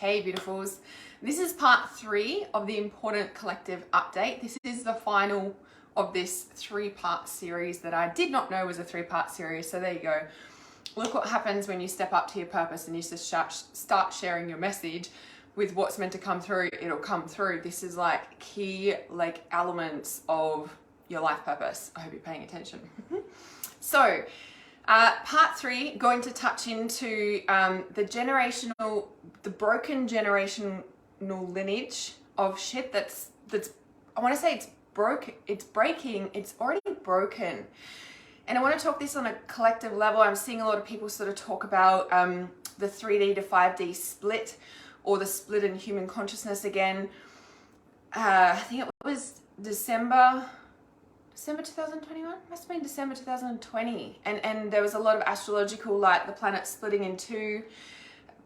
Hey beautifuls, this is part 3 of the important collective update. This is the final of this 3-part series that I did not know was a 3-part series. So there you go. Look what happens when you step up to your purpose and you just start sharing your message with what's meant to come through. It'll come through. This is like key elements of your life purpose. I hope you're paying attention. So part 3, going to touch into the broken generational lineage of shit that's I want to say it's breaking, it's already broken. And I want to talk this on a collective level. I'm seeing a lot of people sort of talk about the 3D to 5D split, or the split in human consciousness again. I think it was December 2021, must have been December 2020, and there was a lot of astrological, like the planets splitting in two.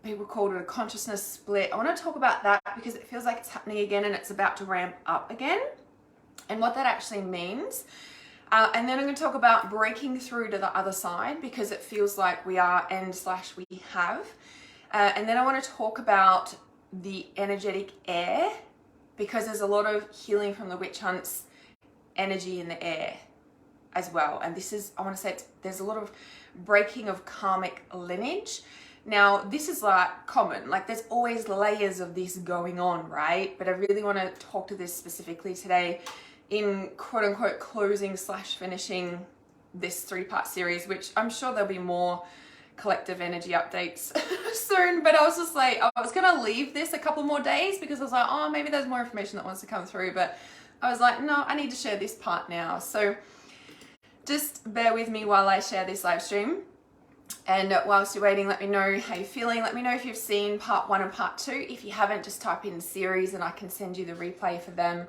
People called it a consciousness split. I want to talk about that because it feels like it's happening again and it's about to ramp up again, and what that actually means. And then I'm going to talk about breaking through to the other side, because it feels like we are we have. And then I want to talk about the energetic air, because there's a lot of healing from the witch hunts energy in the air as well. And this is, I want to say, there's a lot of breaking of karmic lineage. Now, this is like common, like there's always layers of this going on, right? But I really want to talk to this specifically today in quote unquote closing / finishing this 3-part series, which I'm sure there'll be more collective energy updates soon. But I was just like, I was going to leave this a couple more days because I was like, oh, maybe there's more information that wants to come through. But I was like, no, I need to share this part now. So just bear with me while I share this live stream. And whilst you're waiting, let me know how you're feeling. Let me know if you've seen part 1 and part 2. If you haven't, just type in series and I can send you the replay for them.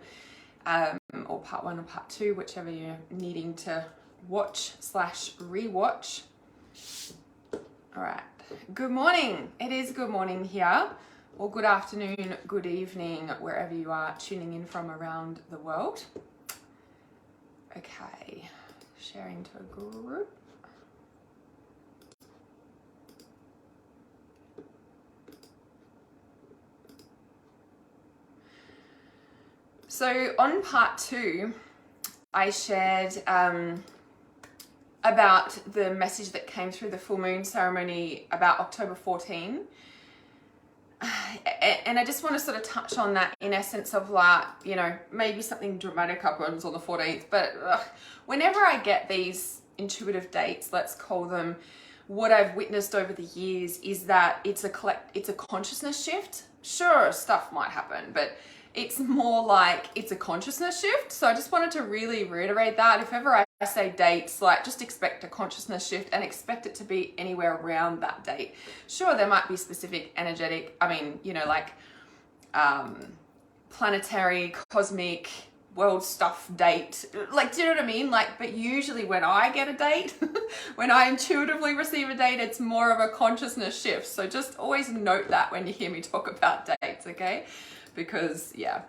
Or part 1 or part 2, whichever you're needing to watch / rewatch. All right. Good morning. It is good morning here. Or good afternoon, good evening, wherever you are tuning in from around the world. Okay, sharing to a group. So on part 2, I shared about the message that came through the full moon ceremony about October 14. And I just want to sort of touch on that in essence of like, you know, maybe something dramatic happens on the 14th, but whenever I get these intuitive dates, let's call them, what I've witnessed over the years is that it's a consciousness shift. Sure, stuff might happen, but it's more like it's a consciousness shift. So I just wanted to really reiterate that. If ever I say dates, like just expect a consciousness shift and expect it to be anywhere around that date. Sure, there might be specific energetic, planetary, cosmic, world stuff date. Like, do you know what I mean? Like, but usually when I get a date, when I intuitively receive a date, it's more of a consciousness shift. So just always note that when you hear me talk about dates, okay? Because yeah,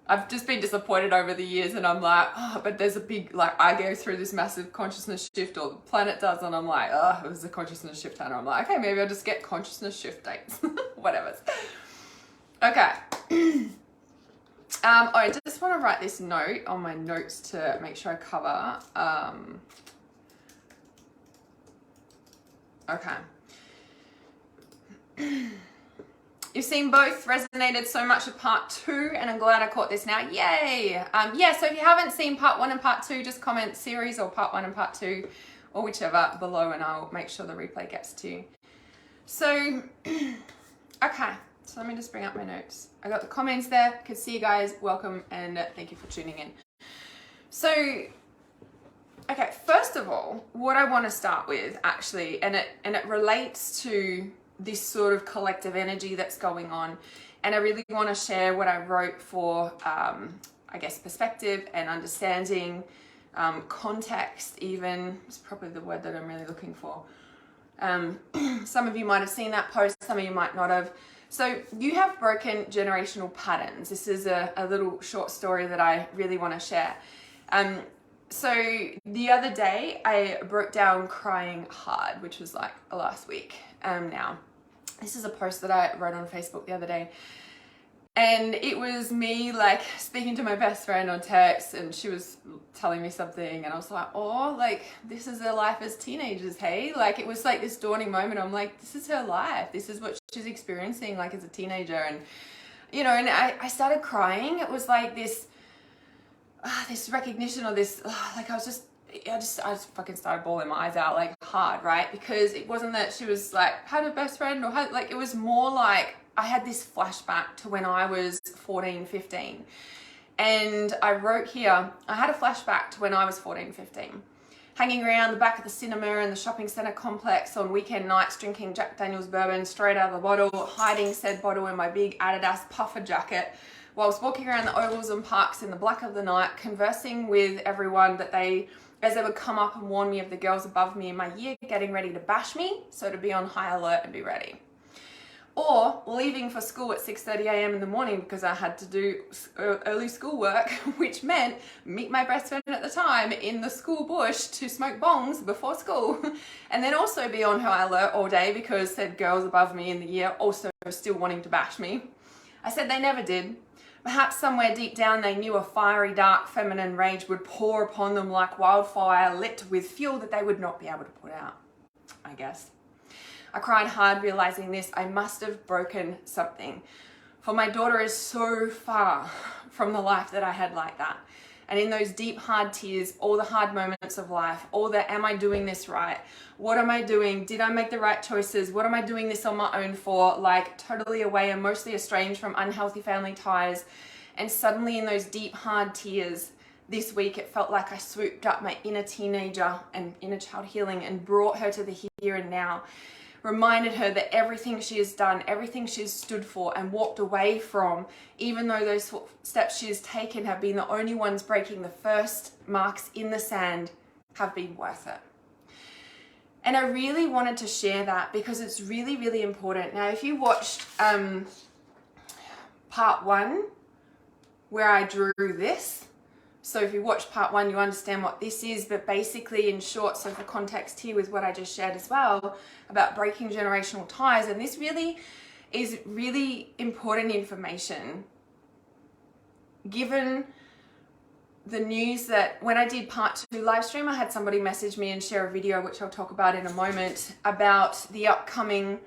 I've just been disappointed over the years, and I'm like, oh, but there's a big, like, I go through this massive consciousness shift, or the planet does, and I'm like, oh, it was a consciousness shift, and I'm like, okay, maybe I'll just get consciousness shift dates, whatever. Okay. I just want to write this note on my notes to make sure I cover. Okay. You've seen both resonated so much with part 2, and I'm glad I caught this now. Yay! So if you haven't seen part 1 and part 2, just comment series or part 1 and part 2, or whichever below, and I'll make sure the replay gets to you. So, okay. So let me just bring up my notes. I got the comments there. Could see you guys. Welcome, and thank you for tuning in. So, okay. First of all, what I want to start with, actually, and it relates to this sort of collective energy that's going on, and I really want to share what I wrote for I guess perspective and understanding, context even is probably the word that I'm really looking for. Some of you might have seen that post, some of you might not have. So you have broken generational patterns. This is a little short story that I really want to share. So the other day I broke down crying hard, which was like last week now. This is a post that I wrote on Facebook the other day. And it was me like speaking to my best friend on text, and she was telling me something, and I was like, oh, like this is her life as teenagers, hey? Like it was like this dawning moment. I'm like, this is her life. This is what she's experiencing like as a teenager. And, you know, and I started crying. It was like this recognition or this, like I just fucking started bawling my eyes out like hard, right? Because it wasn't that she was like, had a best friend or had, like, it was more like, I had this flashback to when I was 14, 15. And I wrote here, I had a flashback to when I was 14, 15. Hanging around the back of the cinema in the shopping centre complex on weekend nights, drinking Jack Daniel's bourbon straight out of the bottle, hiding said bottle in my big Adidas puffer jacket, whilst walking around the ovals and parks in the black of the night, conversing with everyone as they would come up and warn me of the girls above me in my year getting ready to bash me, so to be on high alert and be ready. Or leaving for school at 6:30 a.m. in the morning because I had to do early schoolwork, which meant meet my best friend at the time in the school bush to smoke bongs before school, and then also be on high alert all day because said girls above me in the year also still wanting to bash me. I said they never did. Perhaps somewhere deep down they knew a fiery, dark, feminine rage would pour upon them like wildfire, lit with fuel that they would not be able to put out, I guess. I cried hard realizing this. I must have broken something. For my daughter is so far from the life that I had like that. And in those deep, hard tears, all the hard moments of life, all the, am I doing this right? What am I doing? Did I make the right choices? What am I doing this on my own for? Like totally away and mostly estranged from unhealthy family ties. And suddenly in those deep, hard tears, this week it felt like I swooped up my inner teenager and inner child healing and brought her to the here and now. Reminded her that everything she has done, everything she's stood for and walked away from, even though those steps she has taken have been the only ones breaking the first marks in the sand, have been worth it. And I really wanted to share that because it's really, really important. Now, if you watched part 1, where I drew this, so if you watch part 1, you understand what this is, but basically in short, so for context here with what I just shared as well, about breaking generational ties, and this really is really important information, given the news that when I did part 2 live stream, I had somebody message me and share a video, which I'll talk about in a moment, about the upcoming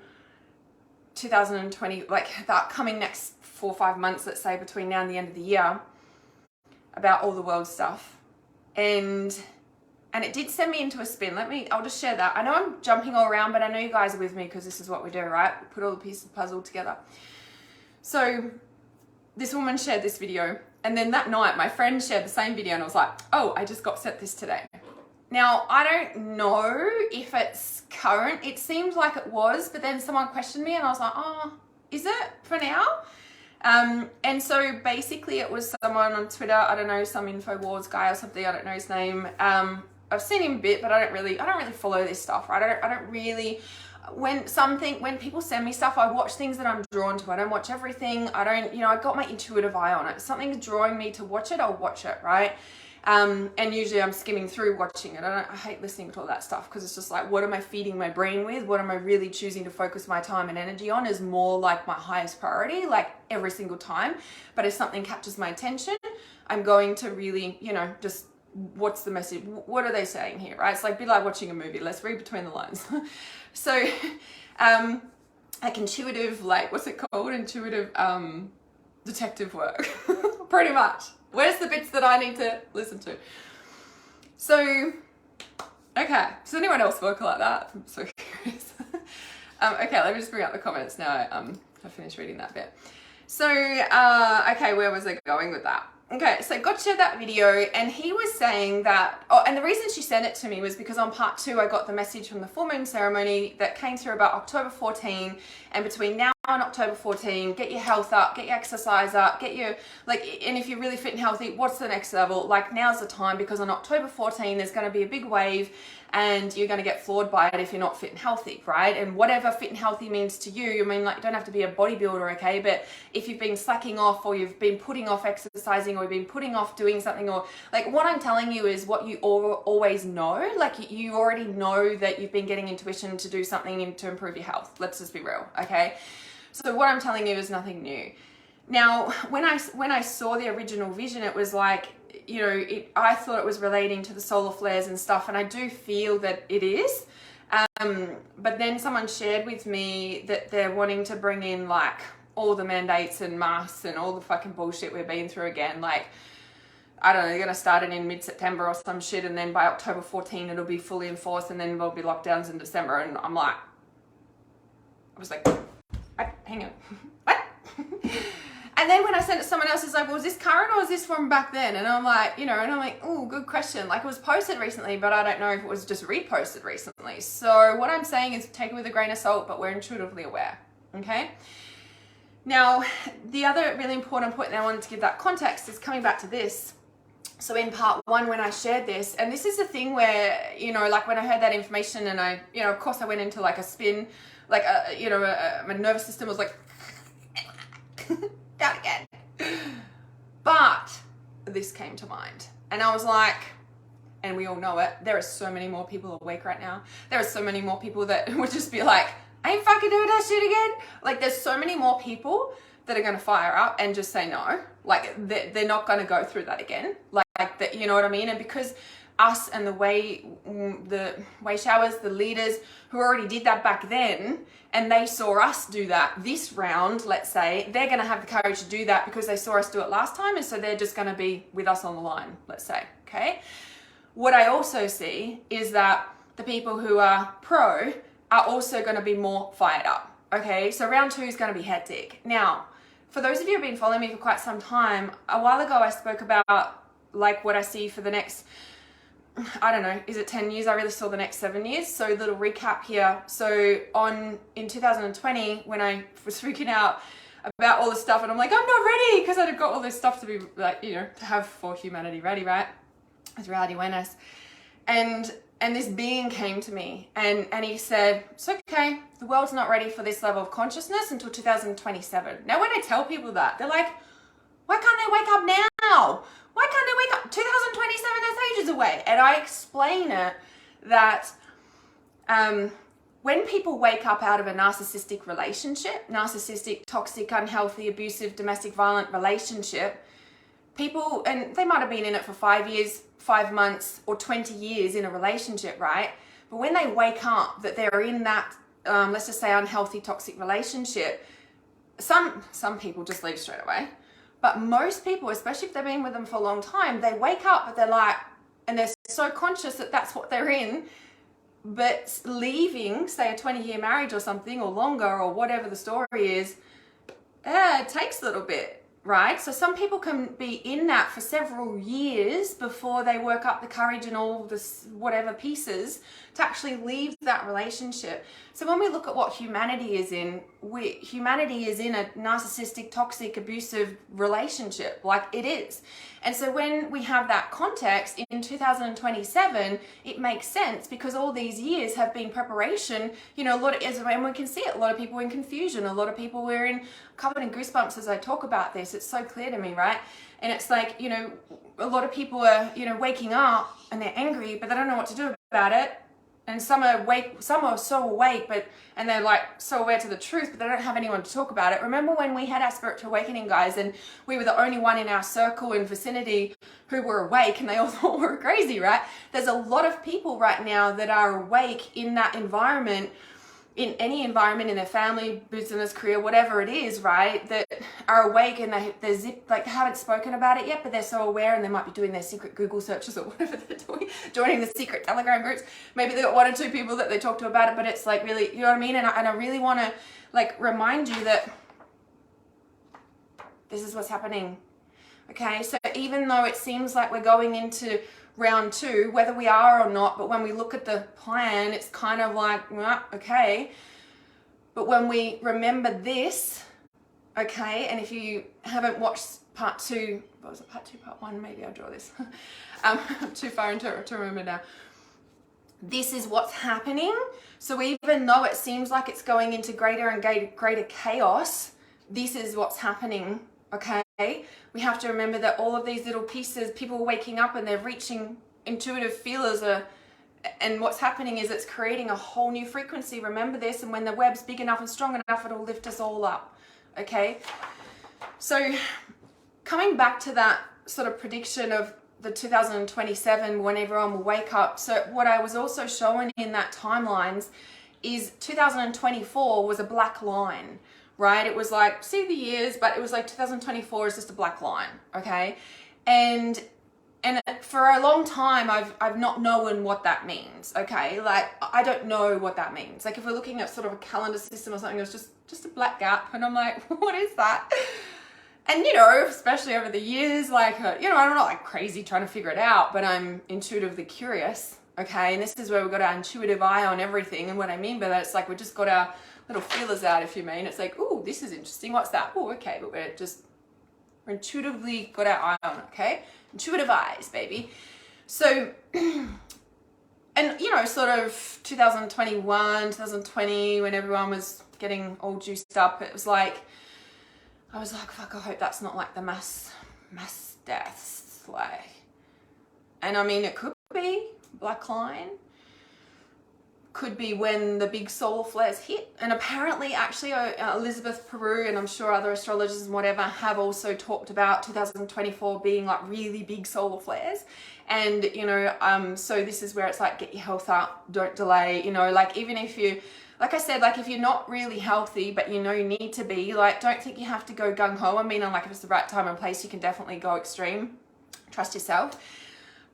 2020, like the upcoming next 4 or 5 months, let's say between now and the end of the year, about all the world stuff. And it did send me into a spin. I'll just share that. I know I'm jumping all around, but I know you guys are with me because this is what we do, right? We put all the pieces of the puzzle together. So this woman shared this video, and then that night my friend shared the same video, and I was like, oh, I just got sent this today. Now, I don't know if it's current. It seemed like it was, but then someone questioned me and I was like, oh, is it for now? And so basically it was someone on Twitter, I don't know, some InfoWars guy or something, I don't know his name. I've seen him a bit, but I don't really follow this stuff, right? I don't really, when people send me stuff, I watch things that I'm drawn to. I don't watch everything. I got my intuitive eye on it. If something's drawing me to watch it, I'll watch it, right? And usually I'm skimming through watching it. I hate listening to all that stuff because it's just like, what am I feeding my brain with? What am I really choosing to focus my time and energy on is more like my highest priority, like every single time. But if something captures my attention, I'm going to really, just what's the message? What are they saying here, right? It's like a bit like watching a movie. Let's read between the lines. So, like intuitive, like what's it called? Intuitive detective work, pretty much. Where's the bits that I need to listen to? So, okay. Does anyone else work like that? I'm so curious. Okay, let me just bring up the comments now. I finished reading that bit. So, okay, where was I going with that? Okay, so God shared that video and he was saying that, and the reason she sent it to me was because on part 2, I got the message from the full moon ceremony that came through about October 14, and between now and October 14, get your health up, get your exercise up, and if you're really fit and healthy, what's the next level? Like now's the time, because on October 14, there's going to be a big wave and you're going to get floored by it if you're not fit and healthy, right? And whatever fit and healthy means to you, I mean, like, you don't have to be a bodybuilder, okay? But if you've been slacking off, or you've been putting off exercising, or you've been putting off doing something, or like, what I'm telling you is what you always know. Like, you already know that you've been getting intuition to do something to improve your health. Let's just be real, okay? So what I'm telling you is nothing new. Now, when I saw the original vision, it was like, you know, I thought it was relating to the solar flares and stuff, and I do feel that it is. But then someone shared with me that they're wanting to bring in like all the mandates and masks and all the fucking bullshit we've been through again. Like, I don't know, they're going to start it in mid-September or some shit, and then by October 14 it'll be fully enforced, and then there'll be lockdowns in December. And I'm like, I was like, what? Hang on. What? And then when I sent it to someone else, it's like, well, is this current or is this from back then? And I'm like, you know, and I'm like, oh, good question. Like, it was posted recently, but I don't know if it was just reposted recently. So what I'm saying is take it with a grain of salt, but we're intuitively aware, okay? Now, the other really important point that I wanted to give that context is coming back to this. So in part one, when I shared this, and this is the thing where, you know, like when I heard that information and I, you know, of course I went into like a spin, like, you know, my nervous system was like, down again. But this came to mind, and I was like, and we all know it, there are so many more people awake right now. There are so many more people that would just be like, I ain't fucking doing that shit again. Like, there's so many more people that are going to fire up and just say no. Like, they're not going to go through that again. Like that, you know what I mean? And because us and the way showers, the leaders who already did that back then, and they saw us do that this round, let's say, they're going to have the courage to do that because they saw us do it last time, and so they're just going to be with us on the line, let's say, okay? What I also see is that the people who are pro are also going to be more fired up, okay? So round 2 is going to be hectic. Now, for those of you who have been following me for quite some time, a while ago I spoke about like what I see for the next, I don't know, is it 10 years? I really saw the next 7 years. So a little recap here. So in 2020, when I was freaking out about all this stuff, and I'm like, I'm not ready, because I'd got all this stuff to be like, you know, to have for humanity ready, right? With reality awareness. And this being came to me, and he said, it's okay, the world's not ready for this level of consciousness until 2027. Now, when I tell people that, they're like, why can't they wake up now? Why can't they wake up? 2027, that's ages away. And I explain it that when people wake up out of a narcissistic relationship, narcissistic, toxic, unhealthy, abusive, domestic violent relationship, people, and they might have been in it for 5 years, 5 months, or 20 years in a relationship, right? But when they wake up that they're in that, let's just say, unhealthy, toxic relationship, some people just leave straight away. But most people, especially if they've been with them for a long time, they wake up, but they're like, and they're so conscious that that's what they're in, but leaving, say, a 20-year marriage or something, or longer, or whatever the story is, it takes a little bit, right? So some people can be in that for several years before they work up the courage and all this whatever pieces to actually leave that relationship. So when we look at what humanity is in, humanity is in a narcissistic, toxic, abusive relationship, like it is. And so when we have that context in 2027, it makes sense because all these years have been preparation. You know, a lot of, and we can see it, a lot of people in confusion, a lot of people were covered in goosebumps as I talk about this. It's so clear to me, right? And it's like, you know, a lot of people are, you know, waking up and they're angry, but they don't know what to do about it. And some are awake, some are so awake, and they're like so aware to the truth, but they don't have anyone to talk about it. Remember when we had our spiritual awakening, guys, and we were the only one in our circle and vicinity who were awake, and they all thought we were crazy, right? There's a lot of people right now that are awake in that environment, in any environment, in their family, business, career, whatever it is, right, that are awake and they're like they haven't spoken about it yet, but they're so aware, and they might be doing their secret Google searches or whatever they're doing, joining the secret Telegram groups. Maybe they got 1 or 2 people that they talk to about it, but it's like really, you know what I mean? And I really want to like remind you that this is what's happening. Okay, so even though it seems like we're going into round 2, whether we are or not, but when we look at the plan, it's kind of like, well, okay. But when we remember this, okay, and if you haven't watched part 2, what was it, part 2, part 1, maybe I'll draw this. I'm too far into it to remember now. this is what's happening. So even though it seems like it's going into greater and greater chaos, this is what's happening, okay? We have to remember that all of these little pieces, people are waking up and they're reaching intuitive feelers, and what's happening is it's creating a whole new frequency. Remember this, and when the web's big enough and strong enough, it'll lift us all up, okay? So coming back to that sort of prediction of the 2027 when everyone will wake up. So what I was also showing in that timelines is 2024 was a black line, right? It was like, see the years, but it was like 2024 is just a black line, okay? And for a long time, I've not known what that means, okay? Like, I don't know what that means. Like, if we're looking at sort of a calendar system or something, it's just a black gap, and I'm like, what is that? And, you know, especially over the years, like, you know, I'm not like crazy trying to figure it out, but I'm intuitively curious, okay? And this is where we've got our intuitive eye on everything. And what I mean by that, it's like we've just got our little feelers out, if you mean. It's like, ooh, this is interesting. What's that? Oh, okay. But we're intuitively got our eye on, okay? Intuitive eyes, baby. So, and, you know, sort of 2021, 2020, when everyone was getting all juiced up, it was like, I was like, fuck, I hope that's not like the mass deaths, like, and I mean, it could be black line, could be when the big solar flares hit, and apparently, actually, Elizabeth Peru and I'm sure other astrologers and whatever have also talked about 2024 being like really big solar flares, and you know, so this is where it's like, get your health up, don't delay, you know, like even if you. Like I said, like if you're not really healthy, but you know you need to be, like don't think you have to go gung-ho. I mean, like if it's the right time and place, you can definitely go extreme. Trust yourself.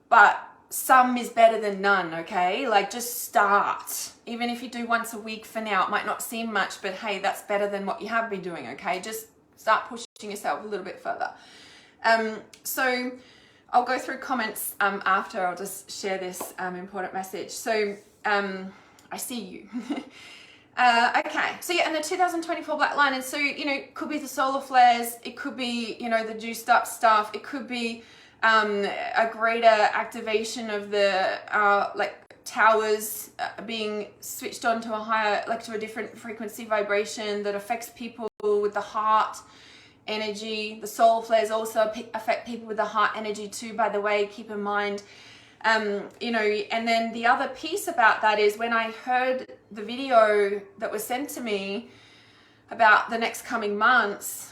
But some is better than none, okay? Like just start. Even if you do once a week for now, it might not seem much, but hey, that's better than what you have been doing, okay? Just start pushing yourself a little bit further. So I'll go through comments after. I'll just share this important message. So I see you. Okay, so yeah, and the 2024 black line, and so, you know, could be the solar flares, it could be, you know, the juiced up stuff, it could be a greater activation of the like towers being switched on to a higher, like to a different frequency vibration that affects people with the heart energy. The solar flares also affect people with the heart energy too, by the way, keep in mind. You know, and then the other piece about that is when I heard the video that was sent to me about the next coming months,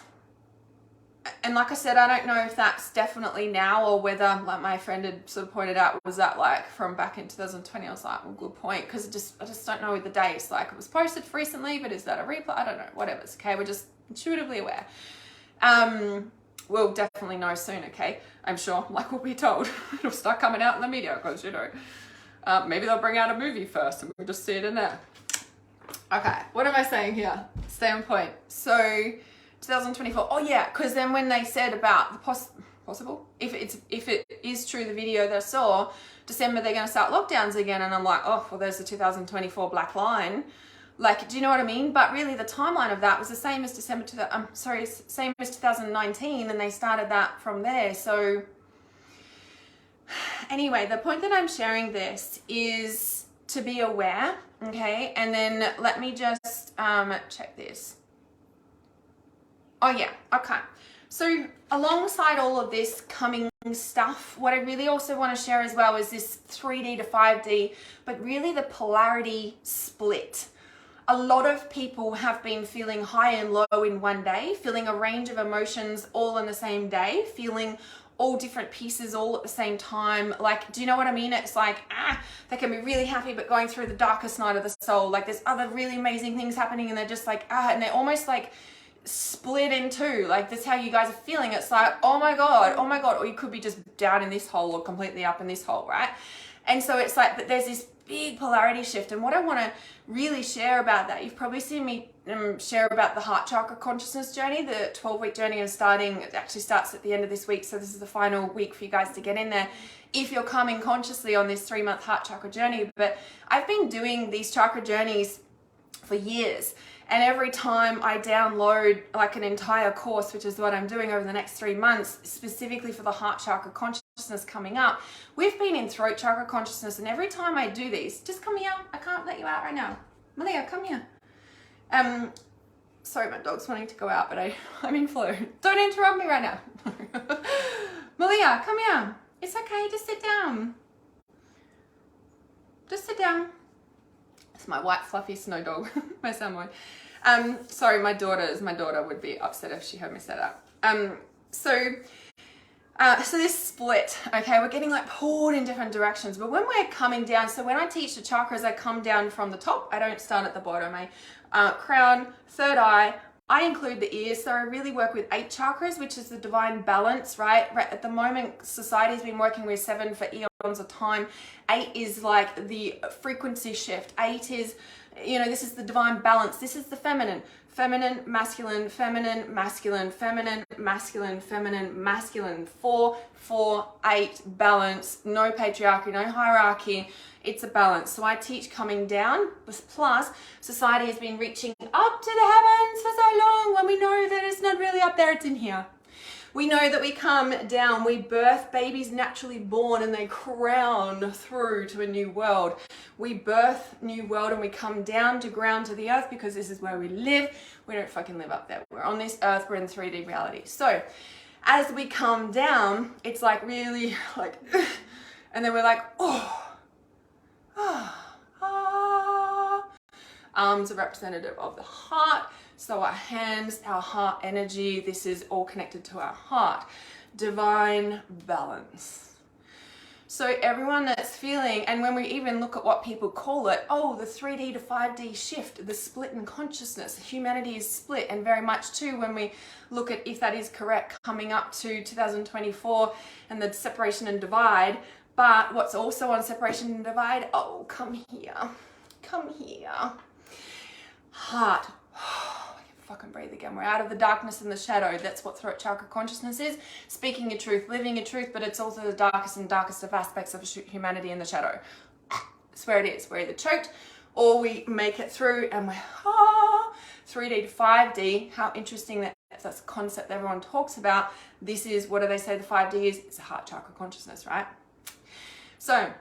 and like I said, I don't know if that's definitely now or whether, like my friend had sort of pointed out, was that like from back in 2020? I was like, well, good point, because I just don't know the dates. Like it was posted recently, but is that a replay? I don't know, whatever, it's okay, we're just intuitively aware. We'll definitely know soon, okay? I'm sure, like we'll be told. It'll start coming out in the media because, you know, maybe they'll bring out a movie first and we'll just see it in there. Okay, what am I saying here? Stay on point. So, 2024, oh yeah, because then when they said about the possible, if it is true, the video that I saw, December they're going to start lockdowns again, and I'm like, oh, well there's the 2024 black line. Like, do you know what I mean? But really the timeline of that was the same as same as 2019, and they started that from there. So anyway, the point that I'm sharing this is to be aware, okay? And then let me just check this. Oh yeah, okay. So alongside all of this coming stuff, what I really also want to share as well is this 3D to 5D, but really the polarity split. A lot of people have been feeling high and low in one day, feeling a range of emotions all in the same day, feeling all different pieces all at the same time. Like, do you know what I mean? It's like, they can be really happy, but going through the darkest night of the soul. Like there's other really amazing things happening, and they're just like, and they're almost like split in two. Like that's how you guys are feeling. It's like, oh my God. Or you could be just down in this hole or completely up in this hole, right? And so it's like, but there's this big polarity shift. And what I want to really share about that, you've probably seen me share about the heart chakra consciousness journey, the 12-week journey it actually starts at the end of this week. So this is the final week for you guys to get in there if you're coming consciously on this 3-month heart chakra journey. But I've been doing these chakra journeys for years. And every time I download like an entire course, which is what I'm doing over the next 3 months, specifically for the heart chakra consciousness consciousness coming up. We've been in throat chakra consciousness, and every time I do these, just come here. I can't let you out right now. Malia, come here. Sorry, my dog's wanting to go out, but I'm in flow. Don't interrupt me right now. Malia, come here. It's okay, just sit down. Just sit down. It's my white fluffy snow dog, my Samoy. Sorry, my daughter would be upset if she heard me say that. So this split, okay, we're getting like pulled in different directions, but when we're coming down, so when I teach the chakras, I come down from the top. I don't start at the bottom. Crown, third eye, I include the ears, so I really work with 8 chakras, which is the divine balance, right? At the moment, society's been working with 7 for eons of time. 8 is like the frequency shift. 8 is, this is the divine balance. This is the feminine. Feminine, masculine, feminine, masculine, feminine, masculine, feminine, masculine. 4, 4, 8, balance. No patriarchy, no hierarchy. It's a balance. So I teach coming down, plus society has been reaching up to the heavens for so long when we know that it's not really up there, it's in here. We know that we come down, we birth babies naturally born and they crown through to a new world. We birth new world and we come down to ground to the earth because this is where we live. We don't fucking live up there. We're on this earth, we're in 3D reality. So as we come down, it's like really like, and then we're like, arms are representative of the heart. So our hands, our heart energy, this is all connected to our heart. Divine balance. So everyone that's feeling, and when we even look at what people call it, the 3D to 5D shift, the split in consciousness, humanity is split, and very much too when we look at if that is correct, coming up to 2024 and the separation and divide. But what's also on separation and divide, come here, heart. Fucking breathe again. We're out of the darkness and the shadow. That's what throat chakra consciousness is. Speaking your truth, living your truth, but it's also the darkest and darkest of aspects of humanity in the shadow. It's where it is. We're either choked or we make it through and we're 3D to 5D. How interesting that that's a concept that everyone talks about. This is, what do they say the 5D is? It's a heart chakra consciousness, right? So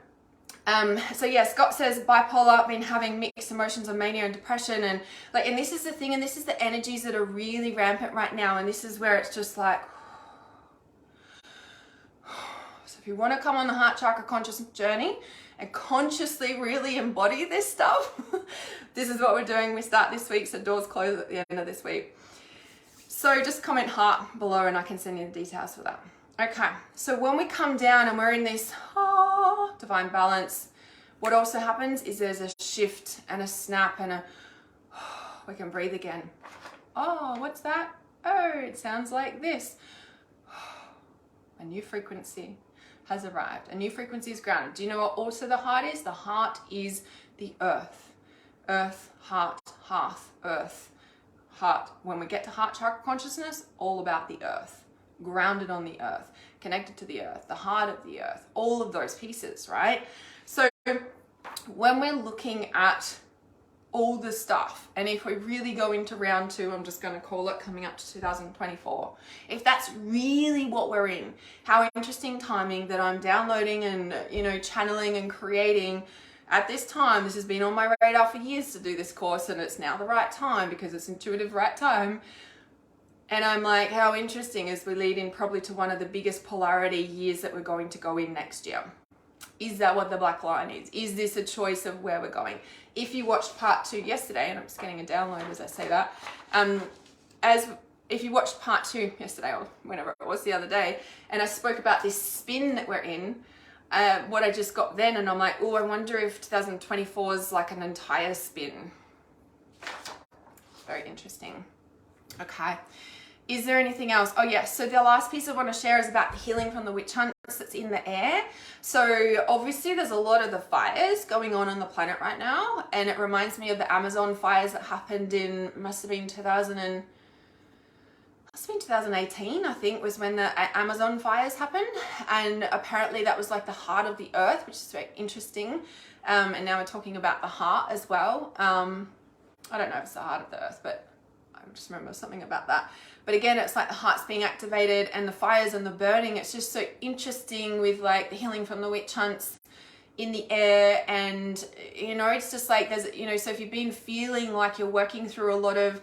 yeah, Scott says bipolar, been having mixed emotions of mania and depression, and this is the thing, and this is the energies that are really rampant right now, and this is where it's just like, so if you want to come on the heart chakra conscious journey and consciously really embody this stuff, this is what we're doing. We start this week, so doors close at the end of this week. So just comment heart below and I can send you the details for that. Okay, so when we come down and we're in this divine balance, what also happens is there's a shift and a snap and we can breathe again. What's that? It sounds like this. A new frequency has arrived. A new frequency is grounded. Do you know what also the heart is? The heart is the earth. Earth, heart, hearth, earth, heart. When we get to heart chakra consciousness, all about the earth. Grounded on the earth, connected to the earth, the heart of the earth, all of those pieces, right? So when we're looking at all the stuff, and if we really go into round 2, I'm just going to call it coming up to 2024, if that's really what we're in, how interesting timing that I'm downloading and channeling and creating at this time. This has been on my radar for years to do this course, and it's now the right time because it's intuitive right time. And I'm like, how interesting as we lead in probably to one of the biggest polarity years that we're going to go in next year. Is that what the black line is? Is this a choice of where we're going? If you watched part 2 yesterday, and I'm just getting a download as I say that, if you watched part 2 yesterday or whenever it was the other day, and I spoke about this spin that we're in, what I just got then, and I'm like, I wonder if 2024 is like an entire spin. Very interesting. Okay. Is there anything else? Yes. So the last piece I want to share is about the healing from the witch hunts that's in the air. So obviously there's a lot of the fires going on the planet right now. And it reminds me of the Amazon fires that happened in, must have been 2018, I think, was when the Amazon fires happened. And apparently that was like the heart of the earth, which is very interesting. And now we're talking about the heart as well. I don't know if it's the heart of the earth, but just remember something about that. But again, it's like the heart's being activated and the fires and the burning. It's just so interesting with like the healing from the witch hunts in the air. And, you know, it's just like there's, you know, so if you've been feeling like you're working through a lot of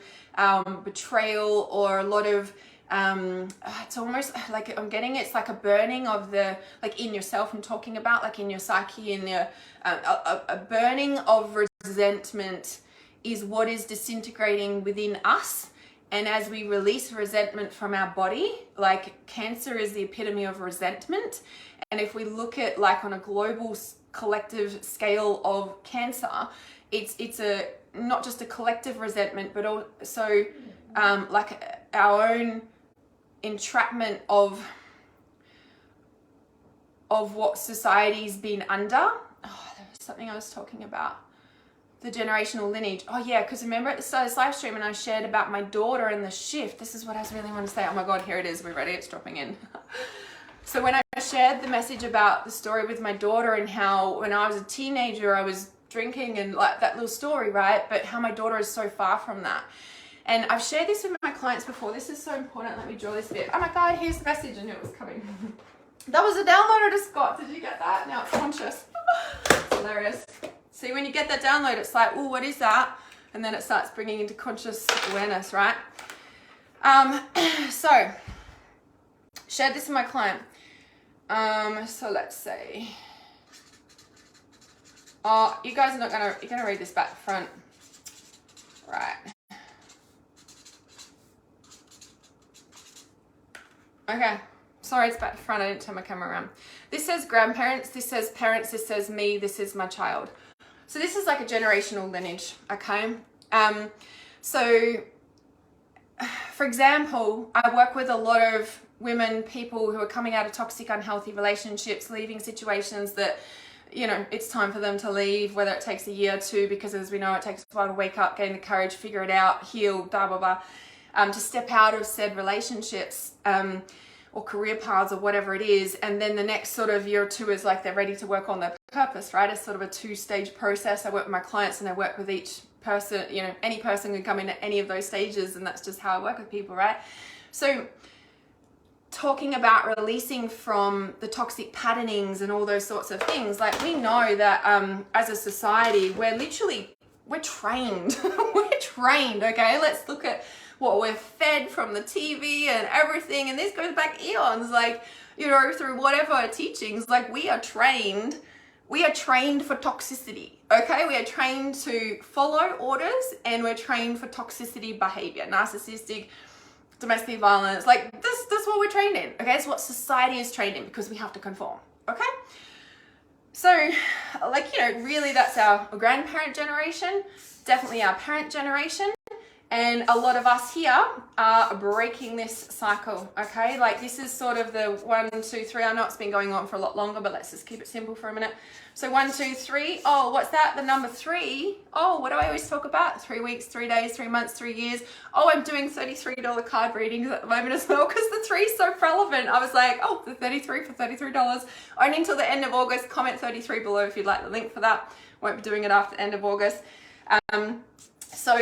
betrayal or a lot of, it's almost like I'm getting it's like a burning of the, like in yourself I'm talking about, like in your psyche, in your, a burning of resentment is what is disintegrating within us. And as we release resentment from our body, like cancer is the epitome of resentment. And if we look at like on a global collective scale of cancer, it's a not just a collective resentment, but also like our own entrapment of what society's been under. Oh, there was something I was talking about. The generational lineage. Oh yeah, because remember at the start of this live stream and I shared about my daughter and the shift. This is what I really want to say. Oh my God, here it is. We're ready. It's dropping in. So when I shared the message about the story with my daughter and how when I was a teenager, I was drinking and like that little story, right? But how my daughter is so far from that. And I've shared this with my clients before. This is so important. Let me draw this bit. Oh my God, here's the message. I knew it was coming. That was a downloader to Scott. Did you get that? Now it's conscious. It's hilarious. See, when you get that download, it's like, oh, what is that? And then it starts bringing into conscious awareness, right? So, shared this with my client. So let's say, oh, you guys are not gonna, you're gonna read this back front, right? Okay, sorry, it's back front. I didn't turn my camera around. This says grandparents. This says parents. This says me. This is my child. So this is like a generational lineage, okay? So, for example, I work with a lot of women, people who are coming out of toxic, unhealthy relationships, leaving situations that, you know, it's time for them to leave, whether it takes a year or two, because as we know, it takes a while to wake up, gain the courage, figure it out, heal, blah, blah, blah, to step out of said relationships, or career paths or whatever it is. And then the next sort of year or two is like they're ready to work on their purpose, right? It's sort of a two-stage process. I work with my clients and I work with each person, you know, any person can come in at any of those stages, and that's just how I work with people, right? So talking about releasing from the toxic patternings and all those sorts of things, like we know that as a society, we're trained. We're trained, okay? Let's look at what we're fed from the TV and everything, and this goes back eons, like, you know, through whatever teachings, like we are trained for toxicity, okay? We are trained to follow orders, and we're trained for toxicity behavior, narcissistic, domestic violence, like that's what we're trained in, okay? It's what society is trained in because we have to conform, okay? So, like, you know, really that's our grandparent generation, definitely our parent generation. And a lot of us here are breaking this cycle, okay? Like this is sort of the 1, 2, 3. I know it's been going on for a lot longer, but let's just keep it simple for a minute. So 1, 2, 3. Oh, what's that? The number 3. Oh, what do I always talk about? 3 weeks, 3 days, 3 months, 3 years. Oh, I'm doing $33 card readings at the moment as well because the 3 is so relevant. I was like, oh, the 33 for $33. Only until the end of August. Comment 33 below if you'd like the link for that. Won't be doing it after the end of August. So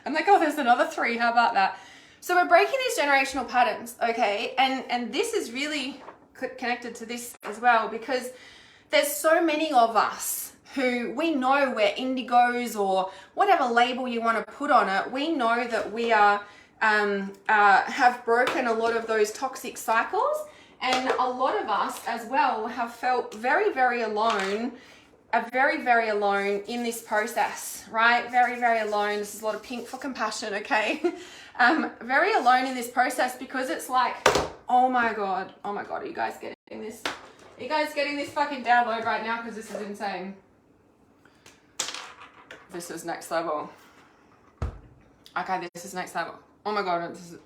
I'm like, oh, there's another 3. How about that? So we're breaking these generational patterns, okay? And this is really connected to this as well, because there's so many of us who we know we're indigos or whatever label you want to put on it. We know that we are have broken a lot of those toxic cycles, and a lot of us as well have felt very, very alone. Are very, very alone in this process, right? Very, very alone. This is a lot of pink for compassion, okay? Very alone in this process because it's like, oh my God, are you guys getting this? Are you guys getting this fucking download right now? Because this is insane. This is next level. Okay, this is next level. Oh my God, this is...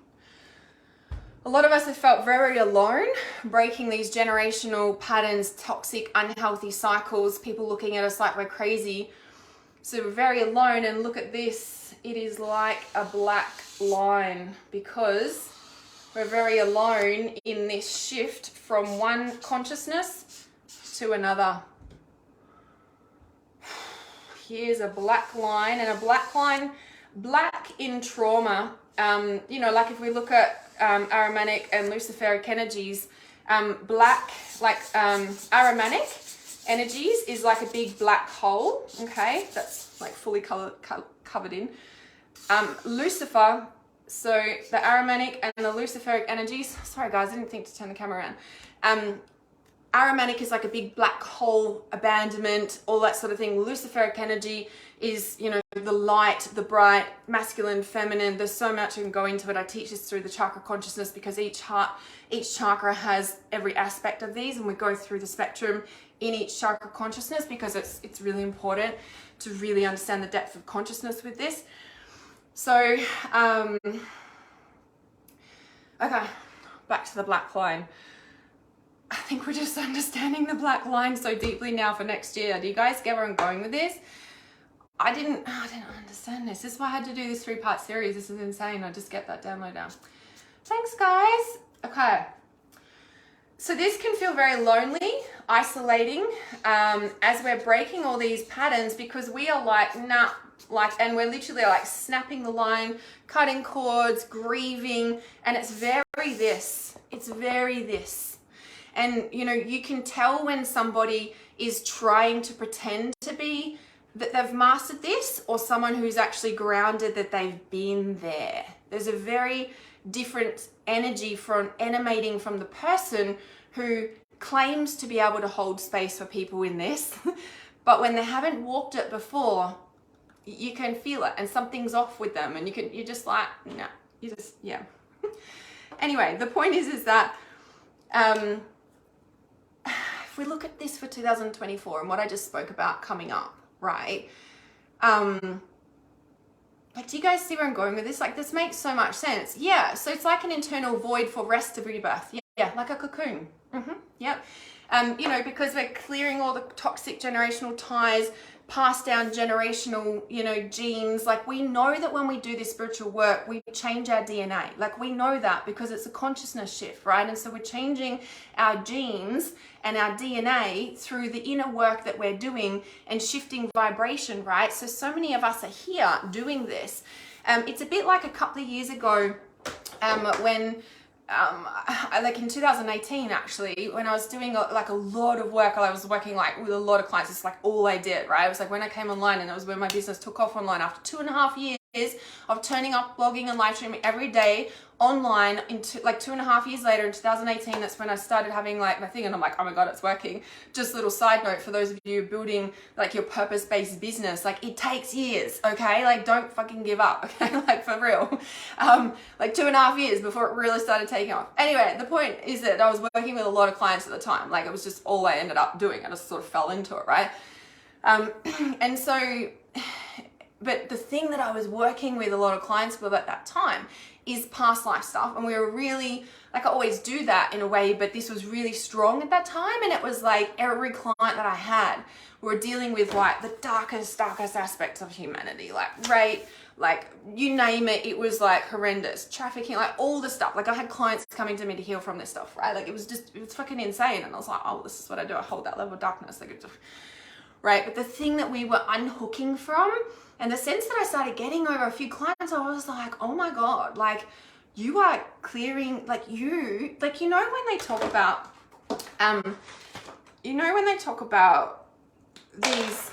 A lot of us have felt very alone, breaking these generational patterns, toxic, unhealthy cycles, people looking at us like we're crazy. So we're very alone, and look at this. It is like a black line because we're very alone in this shift from one consciousness to another. Here's a black line, and a black line black in trauma, you know, like if we look at Ahrimanic and Luciferic energies, black, like Ahrimanic energies is like a big black hole, okay, that's like fully covered in. Lucifer, so the Ahrimanic and the Luciferic energies, sorry guys, I didn't think to turn the camera around. Ahrimanic is like a big black hole, abandonment, all that sort of thing. Luciferic energy is, you know, the light, the bright, masculine, feminine. There's so much I can go into it. I teach this through the chakra consciousness because each chakra has every aspect of these, and we go through the spectrum in each chakra consciousness because it's really important to really understand the depth of consciousness with this. So, okay, back to the black line. I think we're just understanding the black line so deeply now for next year. Do you guys get where I'm going with this? I didn't understand this. This is why I had to do this 3-part series. This is insane. I just get that download now. Thanks, guys. Okay. So this can feel very lonely, isolating, as we're breaking all these patterns because we are like, nah, like, and we're literally like snapping the line, cutting cords, grieving, and it's very this. It's very this. And, you know, you can tell when somebody is trying to pretend to be that they've mastered this, or someone who's actually grounded that they've been there. There's a very different energy from emanating from the person who claims to be able to hold space for people in this, but when they haven't walked it before, you can feel it and something's off with them, and you're just like, no, you just, yeah. Anyway, the point is that, if we look at this for 2024 and what I just spoke about coming up, right? Like, do you guys see where I'm going with this? Like, this makes so much sense. Yeah, so it's like an internal void for rest of rebirth. Yeah, like a cocoon. Yep. You know, because we're clearing all the toxic generational ties, passed down generational, you know, genes. Like, we know that when we do this spiritual work, we change our DNA. Like, we know that because it's a consciousness shift, right? And so we're changing our genes and our DNA through the inner work that we're doing and shifting vibration, right? So many of us are here doing this. It's a bit like a couple of years ago when like in 2018 actually, when I was doing like a lot of work, I was working like with a lot of clients. It's like all I did, right? It was like when I came online, and it was when my business took off online after 2.5 years of turning up, blogging and live streaming every day online. Into like 2.5 years later in 2018, that's when I started having like my thing, and I'm like, oh my god, it's working. Just a little side note for those of you building like your purpose-based business, like it takes years, okay? Like, don't fucking give up, okay? Like, for real. Like 2.5 years before it really started taking off. Anyway, the point is that I was working with a lot of clients at the time. Like, it was just all I ended up doing. I just sort of fell into it, right? And so, but the thing that I was working with a lot of clients with at that time is past life stuff. And we were really, like, I always do that in a way, but this was really strong at that time. And it was like every client that I had were dealing with like the darkest aspects of humanity, like rape, like you name it. It was like horrendous, trafficking, like all the stuff. Like, I had clients coming to me to heal from this stuff, right? Like, it was fucking insane. And I was like, oh, this is what I do. I hold that level of darkness. Like, right? But the thing that we were unhooking from, and the sense that I started getting over a few clients, I was like, oh my God, like, you are clearing, like, you know, when they talk about, you know, when they talk about these,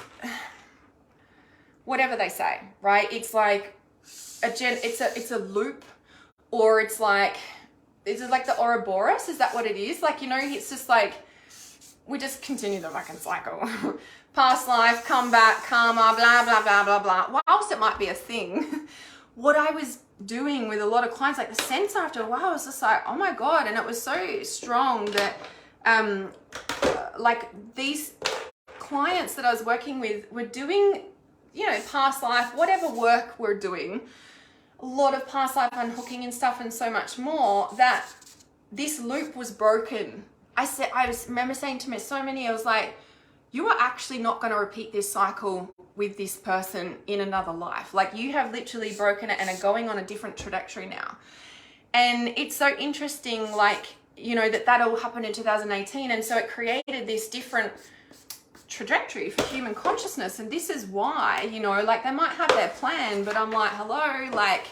whatever they say, right? It's like it's a loop, or it's like, is it like the Ouroboros? Is that what it is? Like, you know, it's just like, we just continue the fucking cycle. Past life, come back, karma, blah, blah, blah, blah, blah. Whilst it might be a thing, what I was doing with a lot of clients, like the sense after a while was just like, oh my God. And it was so strong that, like, these clients that I was working with were doing, you know, past life, whatever work we're doing, a lot of past life unhooking and stuff and so much more, that this loop was broken. I remember saying to me, so many, I was like, you are actually not going to repeat this cycle with this person in another life. Like, you have literally broken it and are going on a different trajectory now. And it's so interesting, like, you know, that all happened in 2018. And so it created this different trajectory for human consciousness. And this is why, you know, like they might have their plan, but I'm like, hello, like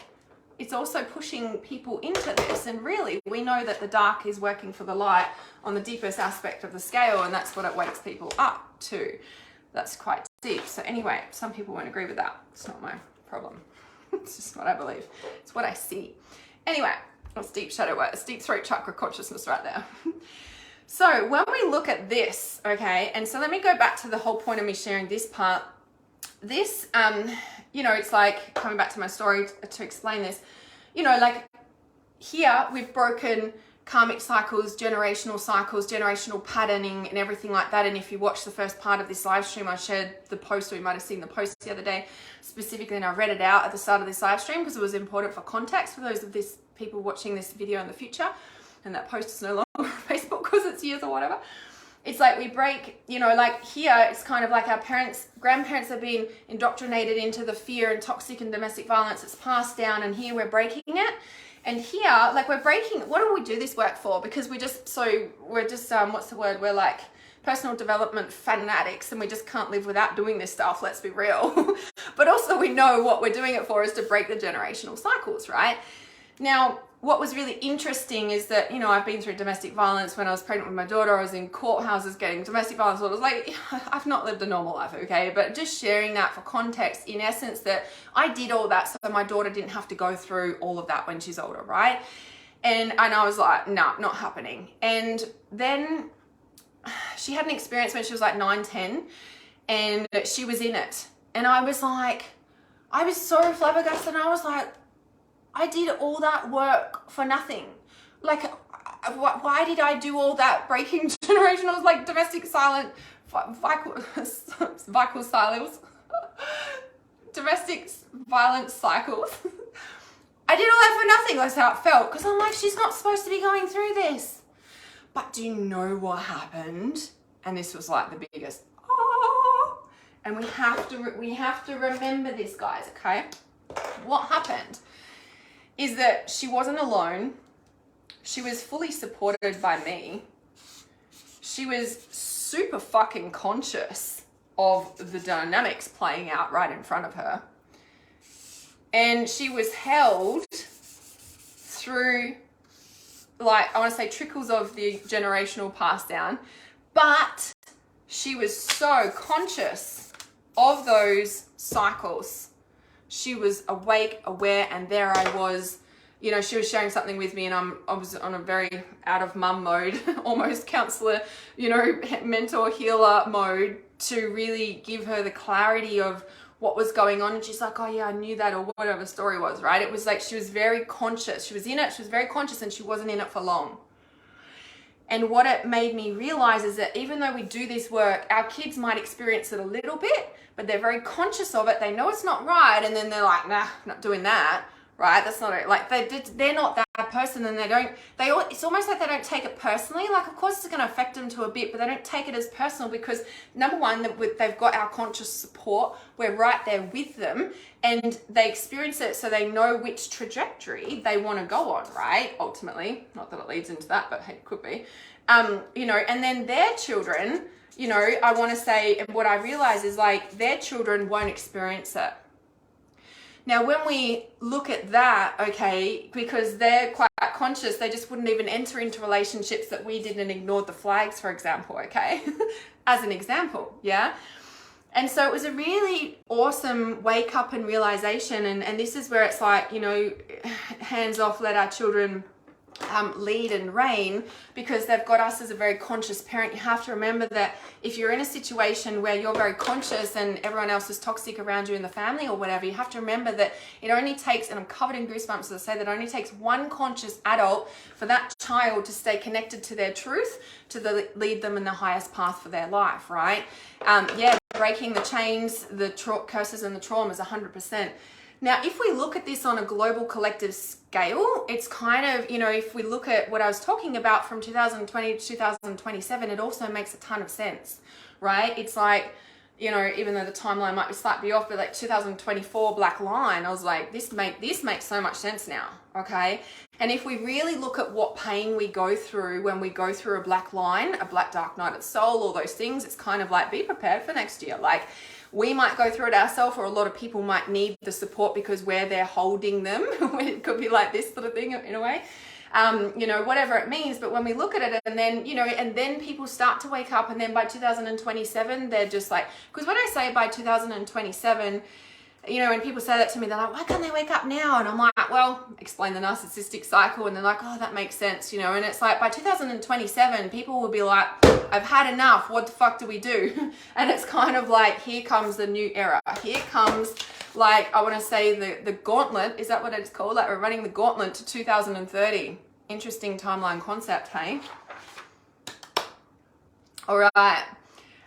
it's also pushing people into this. And really, we know that the dark is working for the light on the deepest aspect of the scale, and that's what it wakes people up to. That's quite deep. So anyway, some people won't agree with that. It's not my problem. It's just what I believe. It's what I see. Anyway, that's deep shadow work. It's deep throat chakra consciousness right there. So when we look at this, okay, and so let me go back to the whole point of me sharing this part. This, you know, it's like coming back to my story to explain this, you know, like here we've broken karmic cycles, generational patterning and everything like that. And if you watch the first part of this live stream, I shared the post, or you might have seen the post the other day specifically, and I read it out at the start of this live stream because it was important for context for those of this people watching this video in the future. And that post is no longer on Facebook because it's years or whatever. It's like we break, you know, like here it's kind of like our grandparents have been indoctrinated into the fear and toxic and domestic violence. It's passed down, and here we're breaking it. And here, like we're breaking, what do we do this work for? Because we're just, what's the word? We're like personal development fanatics, and we just can't live without doing this stuff, let's be real. But also we know what we're doing it for is to break the generational cycles, right? Now, what was really interesting is that, you know, I've been through domestic violence. When I was pregnant with my daughter, I was in courthouses getting domestic violence. So I was like, I've not lived a normal life, okay? But just sharing that for context, in essence, that I did all that so my daughter didn't have to go through all of that when she's older, right? And I was like, nah, not happening. And then she had an experience when she was like 9, 10, and she was in it. And I was like, I was so flabbergasted, and I was like, I did all that work for nothing. Like, why did I do all that breaking generational, like domestic silent, vital cycles, domestic violence cycles? I did all that for nothing. That's how it felt. Because I'm like, she's not supposed to be going through this. But do you know what happened? And this was like the biggest, oh, and we have to remember this, guys, okay? What happened is that she wasn't alone. She was fully supported by me. She was super fucking conscious of the dynamics playing out right in front of her. And she was held through, like, I want to say trickles of the generational pass down, but she was so conscious of those cycles. She was awake, aware, and there I was, you know, she was sharing something with me, and I was on a very out of mum mode, almost counselor, you know, mentor, healer mode, to really give her the clarity of what was going on. And she's like, oh yeah, I knew that, or whatever the story was, right? It was like she was very conscious. She was in it, she was very conscious, and she wasn't in it for long. And what it made me realize is that even though we do this work, our kids might experience it a little bit, but they're very conscious of it. They know it's not right. And then they're like, nah, not doing that. Right? That's not it. Like they're not that person, and it's almost like they don't take it personally. Like, of course it's going to affect them to a bit, but they don't take it as personal because, number one, they've got our conscious support. We're right there with them, and they experience it, so they know which trajectory they want to go on, right? Ultimately, not that it leads into that, but hey, it could be. You know, and then their children, you know, I want to say, and what I realize is like their children won't experience it. Now, when we look at that, okay, because they're quite conscious, they just wouldn't even enter into relationships that we did and ignored the flags, for example, okay, as an example, yeah? And so it was a really awesome wake up and realization, and this is where it's like, you know, hands off, let our children lead and reign, because they've got us as a very conscious parent. You have to remember that if you're in a situation where you're very conscious and everyone else is toxic around you in the family or whatever, you have to remember that it only takes, and I'm covered in goosebumps as I say, that it only takes one conscious adult for that child to stay connected to their truth, to lead them in the highest path for their life, right? Yeah, breaking the chains, the curses and the traumas 100%. Now, if we look at this on a global collective scale, it's kind of, you know, if we look at what I was talking about from 2020 to 2027, it also makes a ton of sense, right? It's like you know, even though the timeline might be slightly off, but like 2024 black line, I was like, this makes so much sense now, okay? And if we really look at what pain we go through when we go through a black line, a black dark night of the soul, all those things, it's kind of like, be prepared for next year. Like, we might go through it ourselves, or a lot of people might need the support because we're there holding them. It could be like this sort of thing in a way. You know, whatever it means. But when we look at it, and then, you know, and then people start to wake up, and then by 2027, they're just like, because when I say by 2027, you know, when people say that to me, they're like, why can't they wake up now? And I'm like, well, explain the narcissistic cycle. And they're like, oh, that makes sense, you know. And it's like, by 2027, people will be like, I've had enough. What the fuck do we do? And it's kind of like, here comes the new era. Here comes, like, I want to say the gauntlet. Is that what it's called? Like, we're running the gauntlet to 2030. Interesting timeline concept, hey? All right.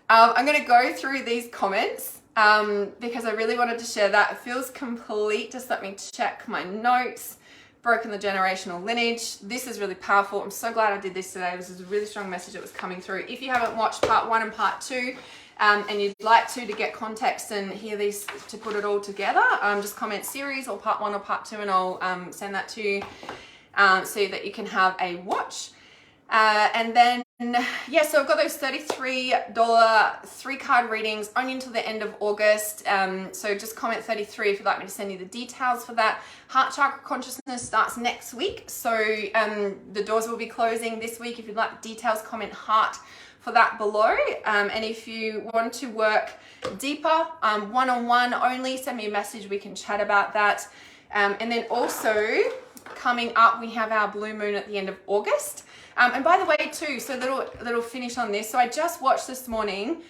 I'm going to go through these comments. Because I really wanted to share that. It feels complete. Just let me check my notes. Broken the generational lineage. This is really powerful. I'm so glad I did this today. This is a really strong message that was coming through. If you haven't watched part 1 and part 2, and you'd like to get context and hear these to put it all together, just comment series or part 1 or part 2, and I'll send that to you so that you can have a watch. And then, yeah, so I've got those $33 3-card readings only until the end of August. So just comment 33 if you'd like me to send you the details for that. Heart Chakra Consciousness starts next week. So the doors will be closing this week. If you'd like details, comment heart for that below. And if you want to work deeper, one-on-one only, send me a message. We can chat about that. And then also coming up, we have our blue moon at the end of August. And by the way, too, so little finish on this. So I just watched this morning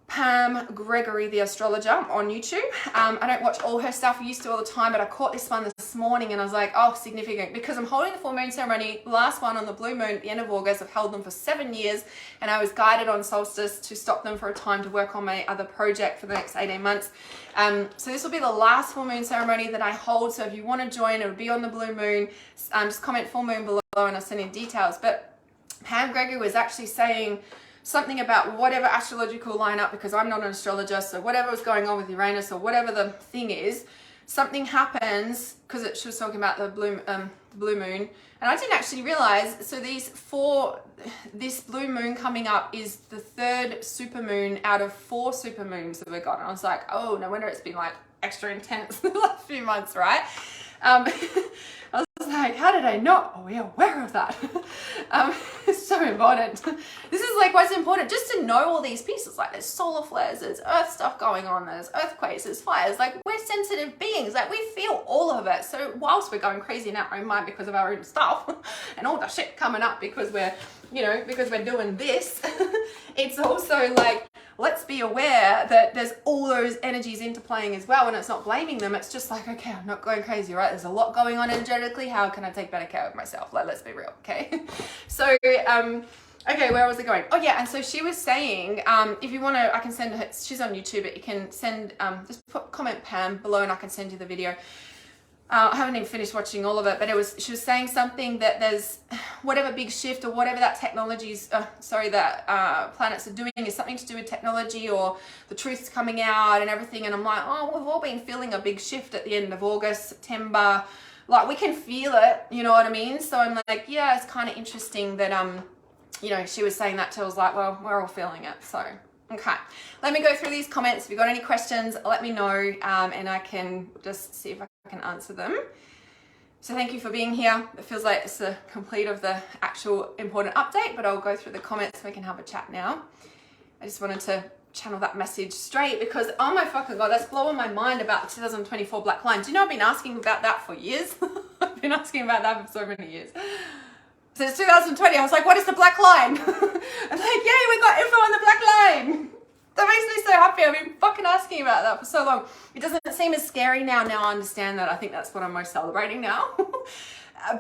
Pam Gregory, the astrologer, on YouTube. I don't watch all her stuff. I used to all the time, but I caught this one this morning and I was like, oh, significant, because I'm holding the full moon ceremony, last one on the blue moon at the end of August. I've held them for 7 years, and I was guided on solstice to stop them for a time to work on my other project for the next 18 months. So this will be the last full moon ceremony that I hold. So if you want to join, it'll be on the blue moon. Just comment full moon below and I'll send you details. But Pam Gregory was actually saying something about whatever astrological lineup, because I'm not an astrologer, so whatever was going on with Uranus or whatever the thing is, something happens, because she was talking about the blue moon, and I didn't actually realize, so this blue moon coming up is the 3rd super moon out of 4 super moons that we got, and I was like, oh, no wonder it's been like extra intense the last few months, right? I was like, how did I not be aware of that? It's so important. This is like what's important, just to know all these pieces. Like, there's solar flares, there's earth stuff going on, there's earthquakes, there's fires. Like, we're sensitive beings. Like, we feel all of it. So whilst we're going crazy in our own mind because of our own stuff and all the shit coming up because we're, you know, because we're doing this, it's also like, let's be aware that there's all those energies interplaying as well, and it's not blaming them. It's just like, okay, I'm not going crazy, right? There's a lot going on energetically. How can I take better care of myself? Like, let's be real, okay? So, okay, where was it going? Oh yeah, and so she was saying, if you want to, I can send her, she's on YouTube, but you can send, just comment Pam below and I can send you the video. I haven't even finished watching all of it, but she was saying something that there's whatever big shift or whatever that technology's, that planets are doing is something to do with technology, or the truth's coming out and everything. And I'm like, oh, we've all been feeling a big shift at the end of August, September. Like, we can feel it, you know what I mean? So I'm like, yeah, it's kind of interesting that, you know, she was saying that too. I was like, well, we're all feeling it. So, okay. Let me go through these comments. If you've got any questions, let me know, and I can just see if I can answer them. So thank you for being here. It feels like it's the complete of the actual important update, but I'll go through the comments so we can have a chat now. I just wanted to channel that message straight because, oh my fucking God, that's blowing my mind about the 2024 black line. Do you know I've been asking about that for years? I've been asking about that for so many years. Since 2020, I was like, what is the black line? I'm like, yay, we got info on the black line. That makes me so happy. I've been fucking asking about that for so long. It doesn't seem as scary now. Now I understand that. I think that's what I'm most celebrating now.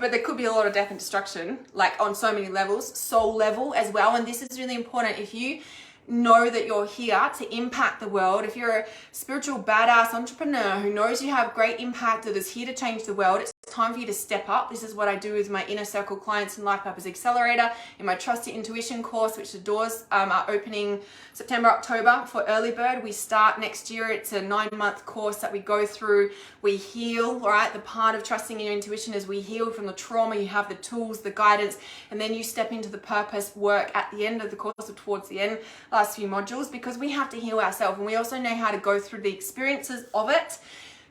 But there could be a lot of death and destruction, like on so many levels, soul level as well. And this is really important. If you know that you're here to impact the world, if you're a spiritual badass entrepreneur who knows you have great impact, that is here to change the world, it's time for you to step up. This is what I do with my Inner Circle clients in Life Purpose Accelerator, in my Trust Your Intuition course, which the doors are opening September, October for early bird. We start next year. It's a 9-month course that we go through. We heal, right? The part of trusting your intuition is we heal from the trauma. You have the tools, the guidance, and then you step into the purpose work at the end of the course, or towards the end, last few modules, because we have to heal ourselves, and we also know how to go through the experiences of it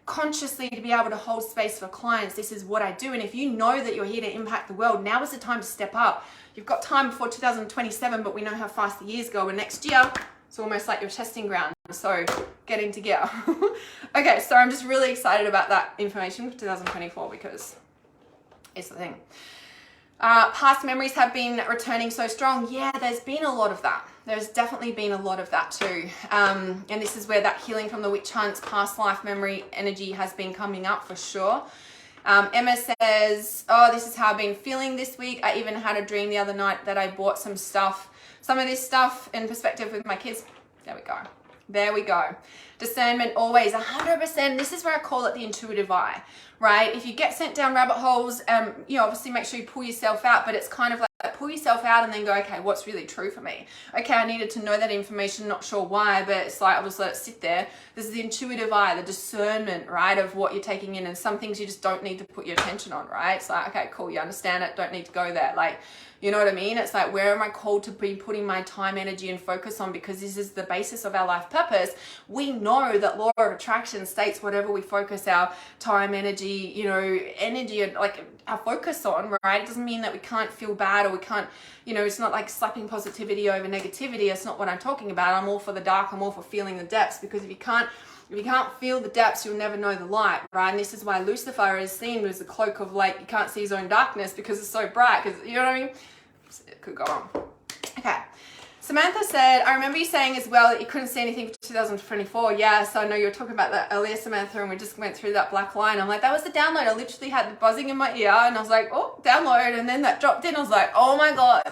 consciously to be able to hold space for clients. This is what I do. And if you know that you're here to impact the world, now is the time to step up. You've got time before 2027, but we know how fast the years go, and next year it's almost like your testing ground. So get into gear. Okay, so I'm just really excited about that information for 2024 because it's the thing. Past memories have been returning so strong. Yeah, there's been a lot of that. There's definitely been a lot of that too. And this is where that healing from the witch hunts, past life memory energy has been coming up for sure. Emma says, oh, this is how I've been feeling this week. I even had a dream the other night that I bought some of this stuff in perspective with my kids. There we go. There we go. Discernment always 100%. This is where I call it the intuitive eye, right? If you get sent down rabbit holes, obviously make sure you pull yourself out, but it's kind of like pull yourself out and then go, okay, what's really true for me? Okay, I needed to know that information, not sure why, but it's like, I'll just let it sit there. This is the intuitive eye, the discernment, right, of what you're taking in, and some things you just don't need to put your attention on, right? It's like, okay, cool, you understand it, don't need to go there. Like, you know what I mean? It's like, where am I called to be putting my time, energy, and focus on? Because this is the basis of our life purpose. We know that law of attraction states whatever we focus our time, energy, like our focus on, right? It doesn't mean that we can't feel bad or we can't, it's not like slapping positivity over negativity. It's not what I'm talking about. I'm all for the dark. I'm all for feeling the depths, because if you can't feel the depths, you'll never know the light, right? And this is why Lucifer is seen as the cloak of, like, you can't see his own darkness because it's so bright, because, you know what I mean? It could go wrong. Okay. Samantha said, I remember you saying as well that you couldn't see anything for 2024. Yeah, so I know you were talking about that earlier, Samantha, and we just went through that black line. I'm like, that was the download. I literally had the buzzing in my ear, and I was like, oh, download. And then that dropped in. I was like, oh my God,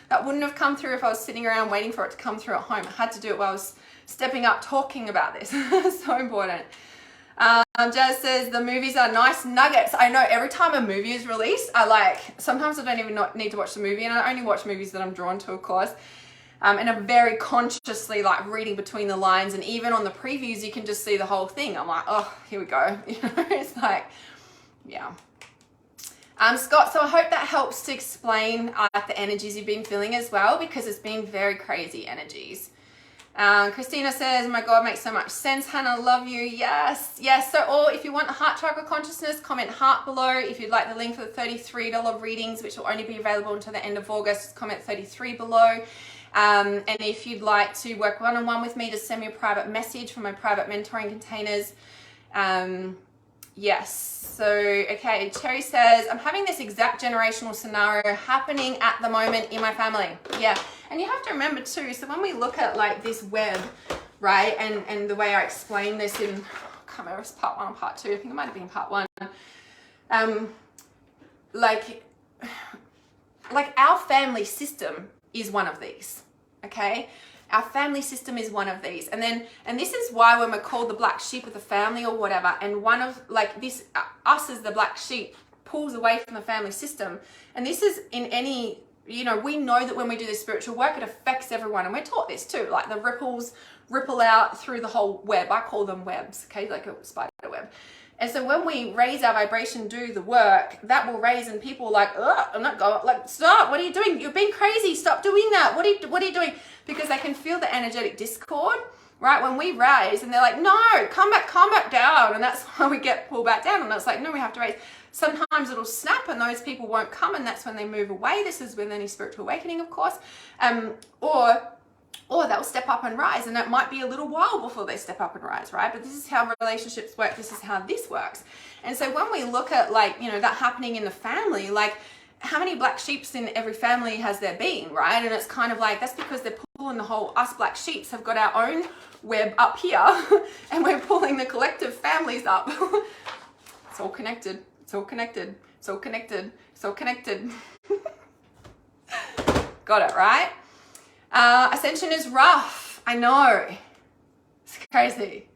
that wouldn't have come through if I was sitting around waiting for it to come through at home. I had to do it while I was stepping up talking about this. So important. Jazz says the movies are nice nuggets. I know, every time a movie is released, sometimes I don't even need to watch the movie, and I only watch movies that I'm drawn to, of course. And I'm very consciously like reading between the lines, and even on the previews you can just see the whole thing. I'm like, oh, here we go. It's like, yeah. Scott, so I hope that helps to explain the energies you've been feeling as well, because it's been very crazy energies. Christina says, oh my God, makes so much sense. Hannah, love you. Yes. So, if you want the heart chakra consciousness, comment heart below. If you'd like the link for the $33 readings, which will only be available until the end of August, just comment 33 below. And if you'd like to work one-on-one with me, just send me a private message from my private mentoring containers. Yes. So, okay, Cherry says, I'm having this exact generational scenario happening at the moment in my family. Yeah. And you have to remember too, so when we look at like this web, right, and the way I explain this in, I can't remember if it's part 1 or part 2, I think it might have been part 1. Like our family system is one of these, okay? Our family system is one of these. And this is why when we're called the black sheep of the family or whatever, and one of like this, us as the black sheep pulls away from the family system. And this is in any, we know that when we do this spiritual work, it affects everyone. And we're taught this too, like the ripples ripple out through the whole web. I call them webs, okay, like a spider web. And so when we raise our vibration, do the work, that will raise, and people are like, ugh, I'm not going, like, stop, what are you doing? You're being crazy, stop doing that. What are you doing? Because they can feel the energetic discord, right? When we raise, and they're like, no, come back down. And that's why we get pulled back down. And it's like, no, we have to raise. Sometimes it'll snap and those people won't come, and that's when they move away. This is with any spiritual awakening, of course. Or they'll step up and rise, and it might be a little while before they step up and rise, right? But this is how relationships work. This is how this works. And so when we look at that happening in the family, like how many black sheeps in every family has there been, right? And it's kind of like, that's because they're pulling the whole, us black sheeps have got our own web up here and we're pulling the collective families up. It's all connected. It's all connected. It's all connected. It's all connected. Got it, right? Ascension is rough. I know. It's crazy.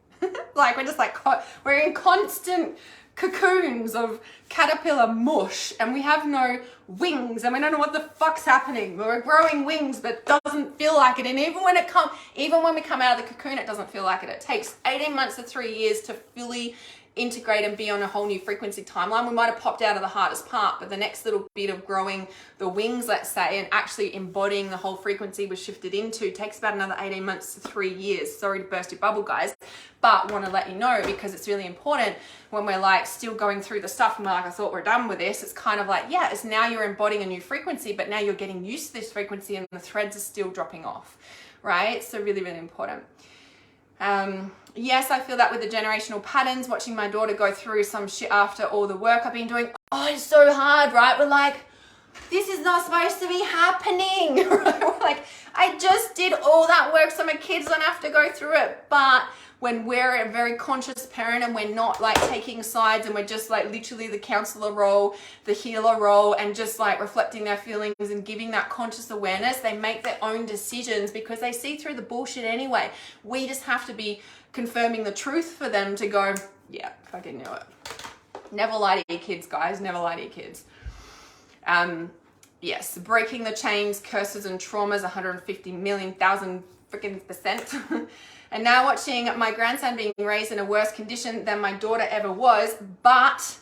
Like we're in constant cocoons of caterpillar mush, and we have no wings, and we don't know what the fuck's happening. We're growing wings, but it doesn't feel like it. And even when we come out of the cocoon, it doesn't feel like it. It takes 18 months to 3 years to fully integrate and be on a whole new frequency timeline. We might have popped out of the hardest part, but the next little bit of growing the wings, let's say, and actually embodying the whole frequency we're shifted into takes about another 18 months to 3 years. Sorry to burst your bubble, guys, but want to let you know because it's really important when we're like still going through the stuff and we're like, I thought we're done with this. It's kind of like, yeah, it's now you're embodying a new frequency, but now you're getting used to this frequency and the threads are still dropping off, right? So really, really important. Yes, I feel that with the generational patterns, watching my daughter go through some shit after all the work I've been doing. Oh, it's so hard, right? We're like, this is not supposed to be happening, right? We're like, I just did all that work so my kids don't have to go through it. But when we're a very conscious parent and we're not like taking sides and we're just like literally the counselor role, the healer role, and just like reflecting their feelings and giving that conscious awareness, they make their own decisions because they see through the bullshit anyway. We just have to be confirming the truth for them to go, yeah, fucking knew it. Never lie to your kids, guys. Never lie to your kids. Yes, breaking the chains, curses and traumas, 150 million thousand freaking %. And now watching my grandson being raised in a worse condition than my daughter ever was, but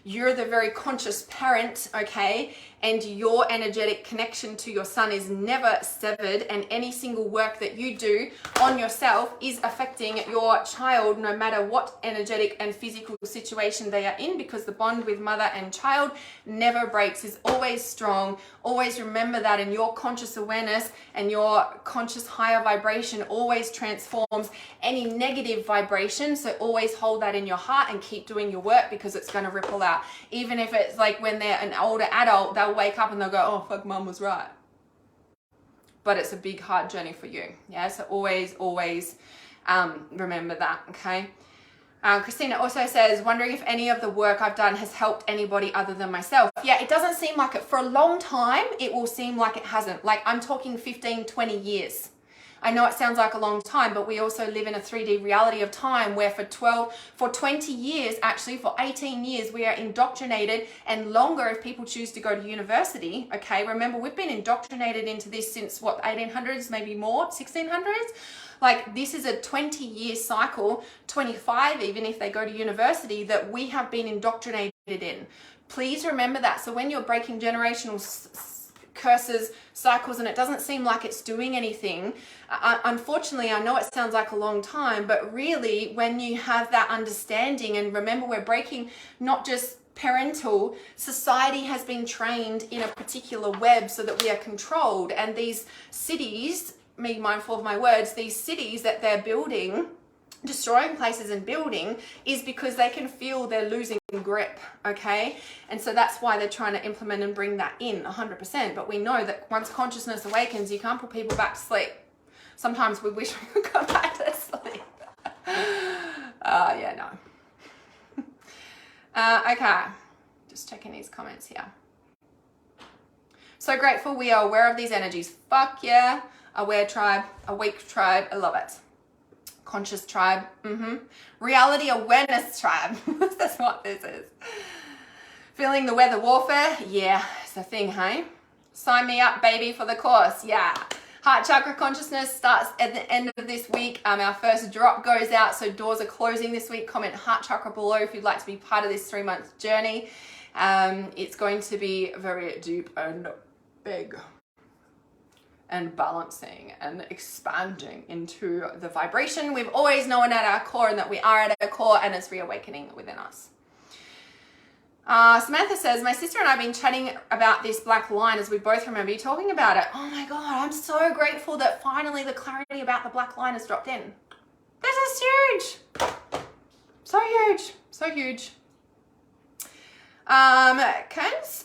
you're the very conscious parent, okay? And your energetic connection to your son is never severed, and any single work that you do on yourself is affecting your child no matter what energetic and physical situation they are in, because the bond with mother and child never breaks, is always strong. Always remember that, and your conscious awareness and your conscious higher vibration always transforms any negative vibration. So always hold that in your heart and keep doing your work, because it's going to ripple out. Even if it's like when they're an older adult, they'll wake up and they'll go, oh fuck, mum was right. But it's a big hard journey for you. Yeah, so always remember that. Okay. Christina also says, wondering if any of the work I've done has helped anybody other than myself. Yeah, it doesn't seem like it. For a long time it will seem like it hasn't. Like I'm talking 15-20 years. I know it sounds like a long time, but we also live in a 3D reality of time where for 20 years, actually for 18 years, we are indoctrinated, and longer if people choose to go to university, okay? Remember, we've been indoctrinated into this since what, 1800s, maybe more, 1600s? Like this is a 20-year cycle, 25 even if they go to university, that we have been indoctrinated in. Please remember that. So when you're breaking generational curses, cycles, and it doesn't seem like it's doing anything, unfortunately, I know it sounds like a long time, but really when you have that understanding, and remember we're breaking not just parental, society has been trained in a particular web so that we are controlled, and these cities, be mindful of my words, these cities that they're building, destroying places and building, is because they can feel they're losing grip, okay? And so that's why they're trying to implement and bring that in 100%. But we know that once consciousness awakens, you can't put people back to sleep. Sometimes we wish we could go back to sleep. Yeah, no. Okay, just checking these comments here. So grateful we are aware of these energies. Fuck yeah. Aware tribe, awake tribe, I love it. Conscious tribe, reality awareness tribe. That's what this is. Feeling the weather warfare, yeah, it's a thing, hey? Sign me up, baby, for the course, yeah. Heart chakra consciousness starts at the end of this week. Our first drop goes out, so doors are closing this week. Comment heart chakra below if you'd like to be part of this 3-month journey. It's going to be very deep and big, and balancing and expanding into the vibration we've always known at our core, and that we are at our core, and it's reawakening within us. Samantha says, my sister and I have been chatting about this black line as we both remember you talking about it. Oh my God, I'm so grateful that finally the clarity about the black line has dropped in. This is huge. So huge, so huge.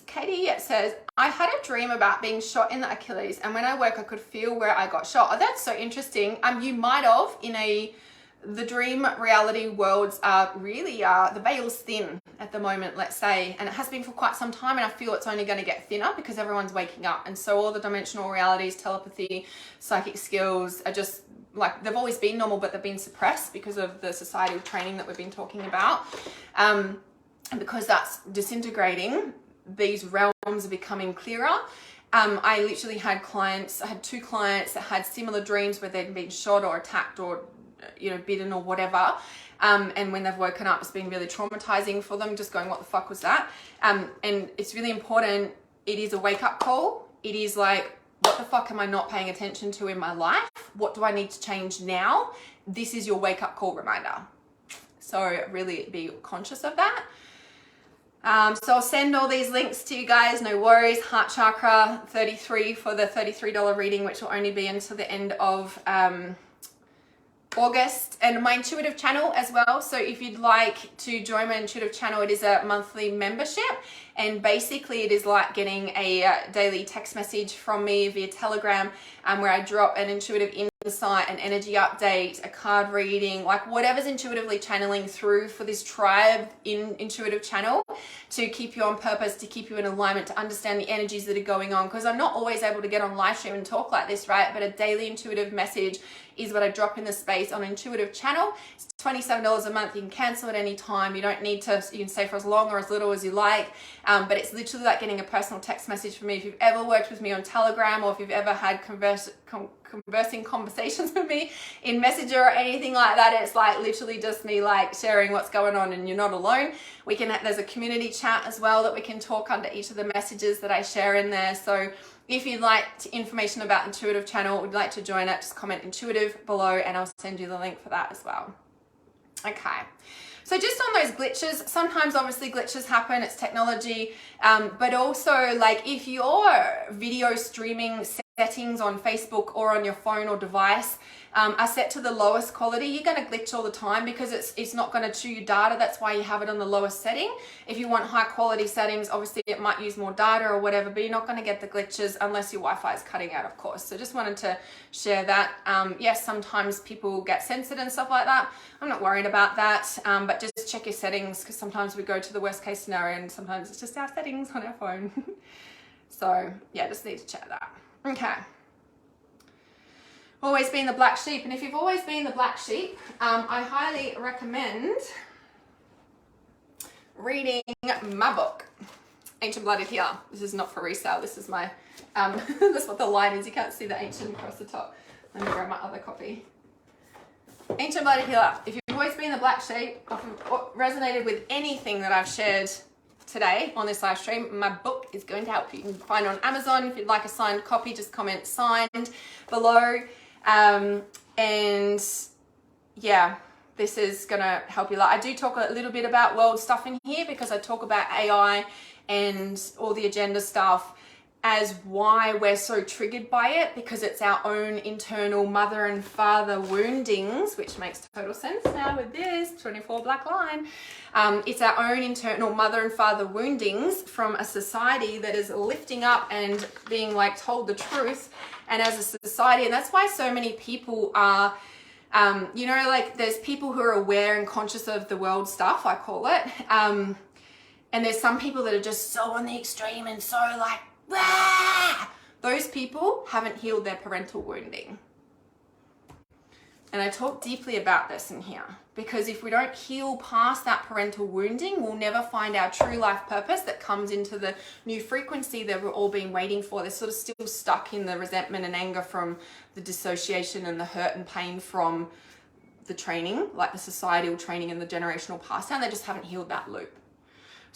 Katie says, I had a dream about being shot in the Achilles, and when I woke I could feel where I got shot. Oh, that's so interesting. You might have the dream reality worlds are really, the veil's thin at the moment, let's say, and it has been for quite some time, and I feel it's only going to get thinner because everyone's waking up, and so all the dimensional realities, telepathy, psychic skills are just like, they've always been normal, but they've been suppressed because of the societal training that we've been talking about. And because that's disintegrating, these realms are becoming clearer. I literally had I had 2 clients that had similar dreams where they'd been shot or attacked or, you know, bitten or whatever. And when they've woken up, it's been really traumatizing for them, just going, what the fuck was that? And it's really important. It is a wake-up call. It is like, what the fuck am I not paying attention to in my life? What do I need to change now? This is your wake-up call reminder. So really be conscious of that. So I'll send all these links to you guys, no worries. Heart Chakra 33 for the $33 reading, which will only be until the end of August, and my intuitive channel as well. So if you'd like to join my intuitive channel, it is a monthly membership, and basically it is like getting a daily text message from me via Telegram, where I drop an intuitive insight, an energy update, a card reading, like whatever's intuitively channeling through for this tribe in intuitive channel, to keep you on purpose, to keep you in alignment, to understand the energies that are going on, because I'm not always able to get on live stream and talk like this, right? But a daily intuitive message is what I drop in the space on intuitive channel. It's $27 a month. You can cancel at any time. You don't need to, you can stay for as long or as little as you like. But it's literally like getting a personal text message from me. If you've ever worked with me on Telegram, or if you've ever had conversing conversations with me in Messenger or anything like that, it's like literally just me like sharing what's going on, and you're not alone. We can, there's a community chat as well that we can talk under each of the messages that I share in there. So if you'd like information about intuitive channel, would like to join it, just comment intuitive below and I'll send you the link for that as well. Okay. So just on those glitches, sometimes obviously glitches happen, it's technology, but also like if your video streaming settings on Facebook or on your phone or device are set to the lowest quality, you're going to glitch all the time because it's not going to chew your data. That's why you have it on the lowest setting. If you want high quality settings, obviously it might use more data or whatever, but you're not going to get the glitches unless your Wi-Fi is cutting out, of course. So just wanted to share that. Yes, sometimes people get censored and stuff like that. I'm not worried about that, but just check your settings, because sometimes we go to the worst case scenario and sometimes it's just our settings on our phone. So yeah, just need to check that. Okay. Always been the black sheep. And if you've always been the black sheep, I highly recommend reading my book, Ancient Blood Healer. This is not for resale. This is my, that's what the line is. You can't see the ancient across the top. Let me grab my other copy. Ancient Blood Healer. If you've always been the black sheep, or resonated with anything that I've shared today on this live stream, my book is going to help you. You can find it on Amazon. If you'd like a signed copy, just comment signed below. And yeah, this is gonna help you a lot. I do talk a little bit about world stuff in here because I talk about AI and all the agenda stuff as why we're so triggered by it, because it's our own internal mother and father woundings, which makes total sense now with this 24 black line. It's our own internal mother and father woundings from a society that is lifting up and being like told the truth. And as a society, and that's why so many people are, you know, like there's people who are aware and conscious of the world stuff, I call it. And there's some people that are just so on the extreme and so like, rah! Those people haven't healed their parental wounding. And I talk deeply about this in here, because if we don't heal past that parental wounding, we'll never find our true life purpose that comes into the new frequency that we're all been waiting for. They're sort of still stuck in the resentment and anger from the dissociation and the hurt and pain from the training, like the societal training and the generational past down. They just haven't healed that loop.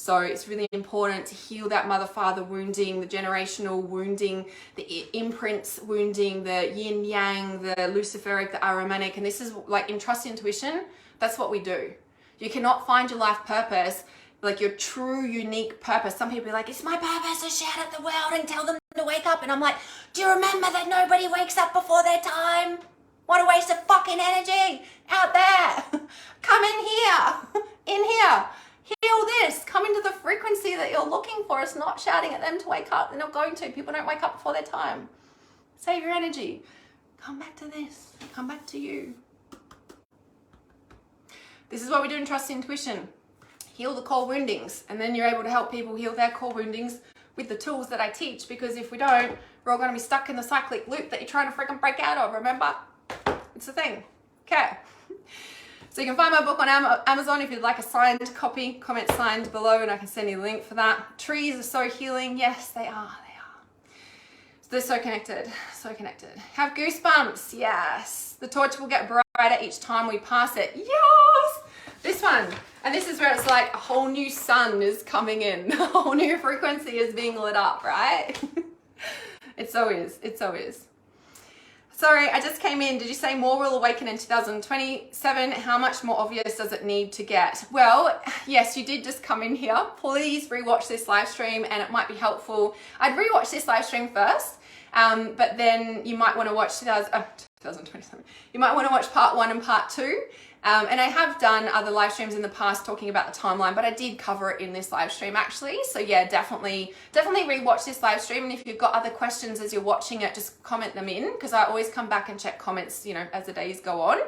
So it's really important to heal that mother-father wounding, the generational wounding, the imprints wounding, the yin-yang, the luciferic, the Ahrimanic. And this is like in Trust Intuition, that's what we do. You cannot find your life purpose, like your true, unique purpose. Some people are like, it's my purpose to shout at the world and tell them to wake up. And I'm like, do you remember that nobody wakes up before their time? What a waste of fucking energy out there. Come in here, in here. Heal this, come into the frequency that you're looking for. It's not shouting at them to wake up. They're not going to. People don't wake up before their time. Save your energy. Come back to this. Come back to you. This is what we do in Trust Intuition. Heal the core woundings. And then you're able to help people heal their core woundings with the tools that I teach. Because if we don't, we're all going to be stuck in the cyclic loop that you're trying to freaking break out of. Remember? It's a thing. Okay. So you can find my book on Amazon if you'd like a signed copy. Comment signed below and I can send you a link for that. Trees are so healing. Yes, they are. They're so connected, so connected. Have goosebumps, yes. The torch will get brighter each time we pass it. Yes! This one. And this is where it's like a whole new sun is coming in. A whole new frequency is being lit up, right? It so is. It so is. Sorry, I just came in. Did you say more will awaken in 2027? How much more obvious does it need to get? Well, yes, you did just come in here. Please rewatch this live stream and it might be helpful. I'd rewatch this live stream first, but then you might want to watch 2027. You might want to watch part 1 and part 2. And I have done other live streams in the past talking about the timeline, but I did cover it in this live stream actually. So yeah, definitely rewatch this live stream. And if you've got other questions as you're watching it, just comment them in, because I always come back and check comments, you know, as the days go on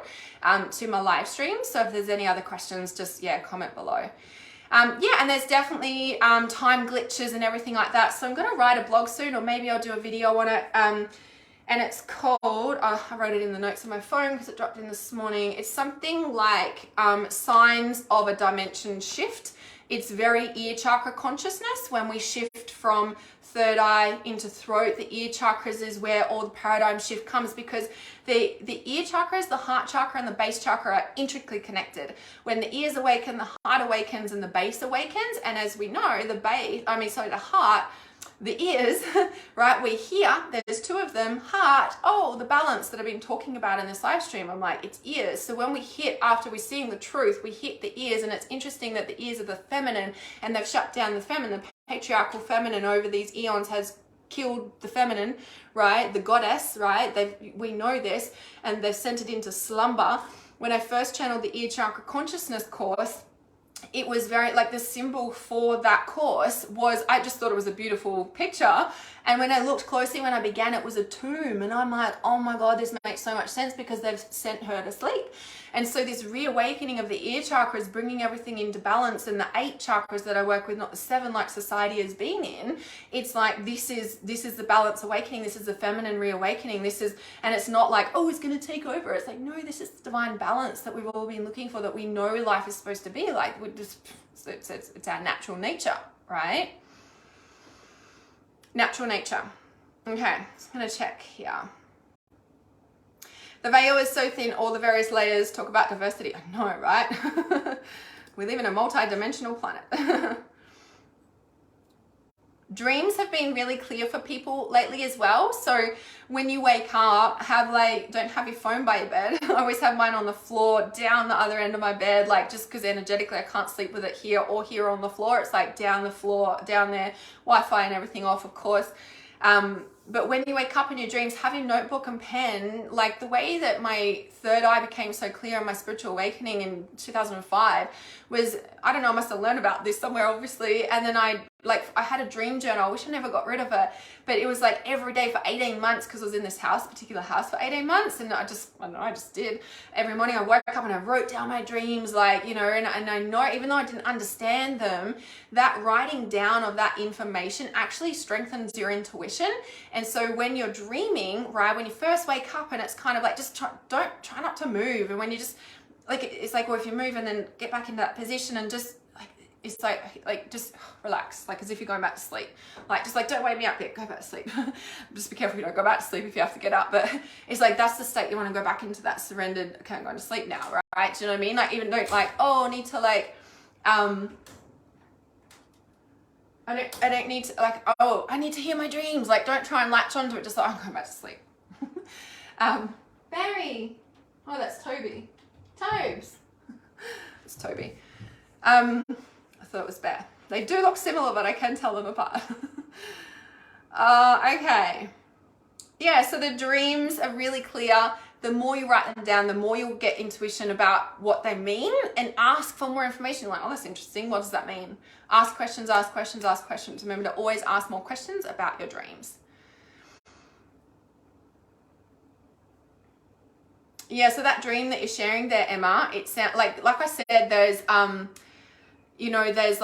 to my live stream. So if there's any other questions, just, yeah, comment below. Yeah, and there's definitely time glitches and everything like that. So I'm going to write a blog soon, or maybe I'll do a video on it. And it's called, I wrote it in the notes on my phone because it dropped in this morning. It's something like signs of a dimension shift. It's very ear chakra consciousness. When we shift from third eye into throat, the ear chakras is where all the paradigm shift comes, because the ear chakras, the heart chakra and the base chakra are intricately connected. When the ears awaken, the heart awakens and the base awakens. And as we know, the heart, the ears, right, we hear, there's 2 of them, heart, the balance that I've been talking about in this live stream, I'm like, it's ears. So when we hit, after we're seeing the truth, we hit the ears, and it's interesting that the ears are the feminine, and they've shut down the feminine. The patriarchal feminine over these eons has killed the feminine, right, the goddess, right, we know this, and they've sent it into slumber. When I first channeled the ear chakra consciousness course, it was very, like, the symbol for that course was, I just thought it was a beautiful picture. And when I looked closely, when I began, it was a tomb. And I'm like, oh my God, this makes so much sense, because they've sent her to sleep. And so this reawakening of the ear chakra is bringing everything into balance. And the 8 chakras that I work with, not the 7 like society has been in, it's like, this is the balance awakening. This is the feminine reawakening. And it's not like, oh, it's going to take over. It's like, no, this is the divine balance that we've all been looking for, that we know life is supposed to be like. It's our natural nature, right? Natural nature. Okay, I'm just going to check here. The veil is so thin, all the various layers talk about diversity. I know, right? We live in a multi-dimensional planet. Dreams have been really clear for people lately as well. So when you wake up, don't have your phone by your bed. I always have mine on the floor, down the other end of my bed, like, just because energetically I can't sleep with it here or here on the floor. It's like down the floor, down there, Wi-Fi and everything off, of course. But when you wake up in your dreams, have your notebook and pen. Like, the way that my third eye became so clear in my spiritual awakening in 2005 was, I don't know, I must have learned about this somewhere, obviously. And then I had a dream journal. I wish I never got rid of it, but it was like every day for 18 months, because I was in this particular house for 18 months. And I just did. Every morning I woke up and I wrote down my dreams, like, you know, and I know, even though I didn't understand them, that writing down of that information actually strengthens your intuition. And so when you're dreaming, right, when you first wake up, and it's kind of like, just try not to move. And when you just, like, it's like, well, if you move and then get back into that position and just, it's like just relax, like as if you're going back to sleep. Like, just like, don't wake me up yet, go back to sleep. Just be careful you don't go back to sleep if you have to get up. But it's like, that's the state you want to go back into, that surrendered, okay, I'm going to sleep now, right? Do you know what I mean? Like, even don't like, oh, I need to like, I don't need to, like, oh, I need to hear my dreams. Like, don't try and latch onto it. Just like, I'm going back to sleep. Barry. Oh, that's Toby. Tobes. It's Toby. I thought it was Bear. They do look similar, but I can tell them apart. Okay. Yeah, so the dreams are really clear. The more you write them down, the more you'll get intuition about what they mean, and ask for more information. Like, oh, that's interesting. What does that mean? Ask questions, ask questions, ask questions. Remember to always ask more questions about your dreams. Yeah, so that dream that you're sharing there, Emma, it sounds like I said, there's, you know, there's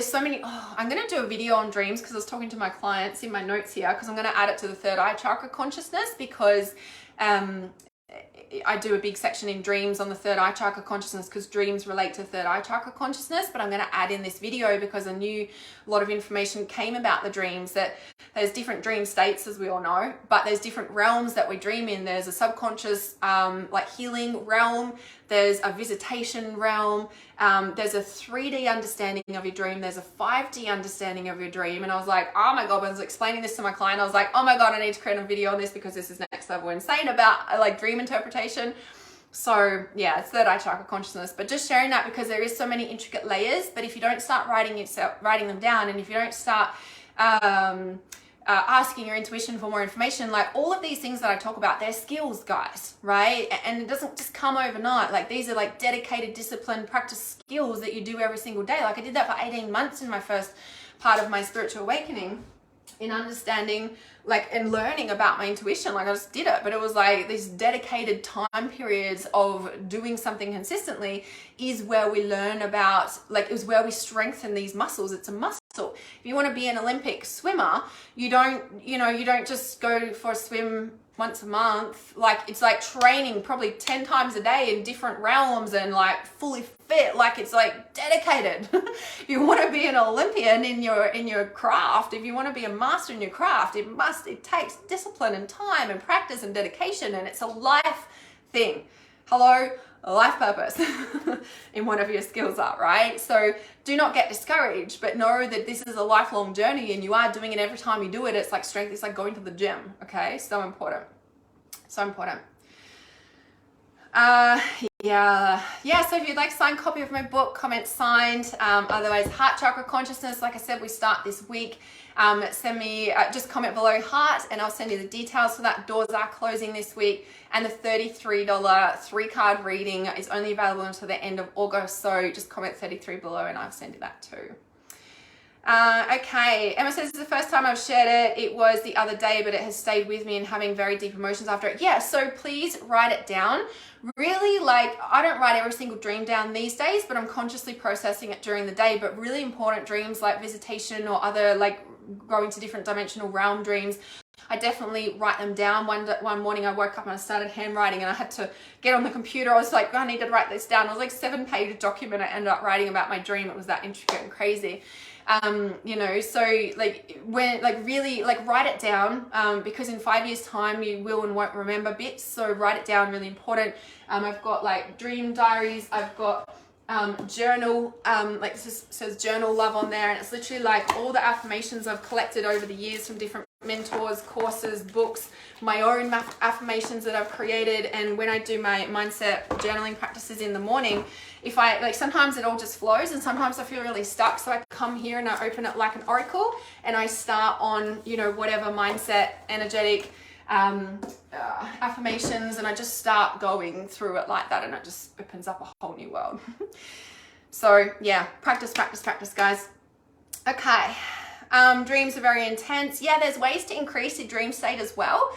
so many, I'm going to do a video on dreams, because I was talking to my clients in my notes here, because I'm going to add it to the third eye chakra consciousness, because I do a big section in dreams on the third eye chakra consciousness, because dreams relate to third eye chakra consciousness. But I'm going to add in this video because I knew a lot of information came about the dreams, that there's different dream states, as we all know, but there's different realms that we dream in. There's a subconscious like healing realm, there's a visitation realm, there's a 3D understanding of your dream, there's a 5D understanding of your dream. And I was like, oh my God, when I was explaining this to my client, I was like, oh my God, I need to create a video on this because this is next level insane about like dream interpretation. So yeah, it's third eye chakra consciousness, but just sharing that because there is so many intricate layers. But if you don't start writing them down, and if you don't start asking your intuition for more information, like all of these things that I talk about, they're skills, guys, right? And it doesn't just come overnight. Like these are like dedicated, disciplined practice skills that you do every single day. Like I did that for 18 months in my first part of my spiritual awakening, in understanding like and learning about my intuition. Like I just did it, but it was like these dedicated time periods of doing something consistently is where we learn about, like, is where we strengthen these muscles. It's a muscle. If you want to be an Olympic swimmer, you don't just go for a swim once a month. Like it's like training probably 10 times a day in different realms and like fully fit. Like it's like dedicated. If you want to be an Olympian in your craft, if you want to be a master in your craft, it takes discipline and time and practice and dedication, and it's a life thing. Hello, a life purpose in whatever your skills are, right? So do not get discouraged, but know that this is a lifelong journey, and you are doing it every time you do it. It's like strength. It's like going to the gym. Okay, so important. So important. Yeah. So if you'd like a signed copy of my book, comment signed. Otherwise, heart chakra consciousness, like I said, we start this week. Send me, just comment below heart, and I'll send you the details for that. Doors are closing this week, and the $33 3-card reading is only available until the end of August. So just comment 33 below, and I'll send you that too. Okay, Emma says, this is the first time I've shared it. It was the other day, but it has stayed with me and having very deep emotions after it. Yeah, so please write it down. Really, like, I don't write every single dream down these days, but I'm consciously processing it during the day. But really important dreams like visitation or other, like, going to different dimensional realm dreams, I definitely write them down. One morning I woke up and I started handwriting, and I had to get on the computer. I was like, I need to write this down. It was like a 7-page document I ended up writing about my dream. It was that intricate and crazy. So like when, like really like write it down, because in 5 years time you will and won't remember bits. So write it down, really important. I've got like dream diaries. I've got journal, like this says journal love on there, and it's literally like all the affirmations I've collected over the years from different mentors, courses, books, my own affirmations that I've created. And when I do my mindset journaling practices in the morning, if I like, sometimes it all just flows, and sometimes I feel really stuck, so I come here and I open it like an oracle, and I start on whatever mindset, energetic affirmations, and I just start going through it like that, and it just opens up a whole new world. So yeah, practice, guys. Okay. Dreams are very intense. Yeah, there's ways to increase your dream state as well.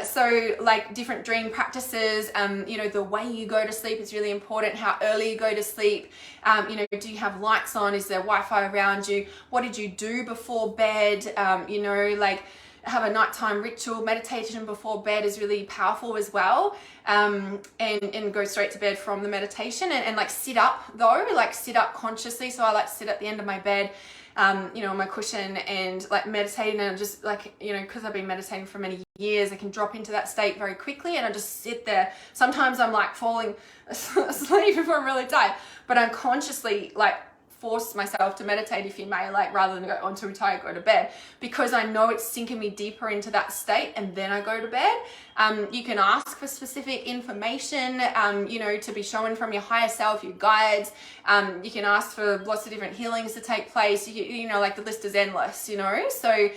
So like different dream practices, the way you go to sleep is really important, how early you go to sleep. Do you have lights on? Is there Wi-Fi around you? What did you do before bed? Like have a nighttime ritual. Meditation before bed is really powerful as well. And go straight to bed from the meditation, and like sit up though, like sit up consciously. So I like to sit at the end of my bed, on my cushion, and like meditating, and just like, because I've been meditating for many years, I can drop into that state very quickly, and I just sit there. Sometimes I'm like falling asleep if I'm really tired, but I'm consciously like force myself to meditate, if you may, like rather than go, I'm too tired, go to bed, because I know it's sinking me deeper into that state, and then I go to bed. You can ask for specific information, to be shown from your higher self, your guides. You can ask for lots of different healings to take place. Like the list is endless, So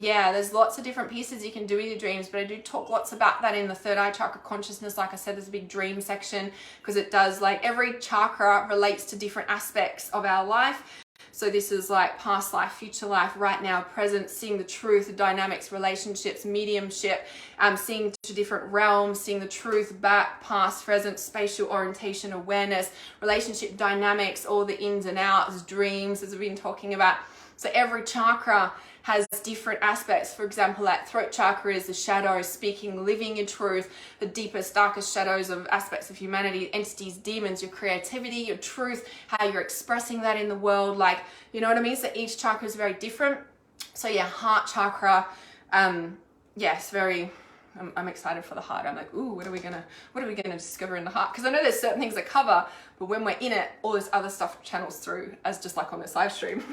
there's lots of different pieces you can do with your dreams, but I do talk lots about that in the third eye chakra consciousness. Like I said, there's a big dream section, because it does, like, every chakra relates to different aspects of our life. So this is like past life, future life, right now, present, seeing the truth, dynamics, relationships, mediumship, seeing to different realms, seeing the truth, back, past, present, spatial orientation, awareness, relationship dynamics, all the ins and outs, dreams, as we've been talking about. So every chakra has different aspects. For example, like throat chakra is the shadow, speaking, living your truth, the deepest, darkest shadows of aspects of humanity, entities, demons, your creativity, your truth, how you're expressing that in the world. Like, you know what I mean? So each chakra is very different. So yeah, heart chakra, yes, very, I'm excited for the heart. I'm like, ooh, what are we gonna discover in the heart? Because I know there's certain things that cover, but when we're in it, all this other stuff channels through, as just like on this live stream,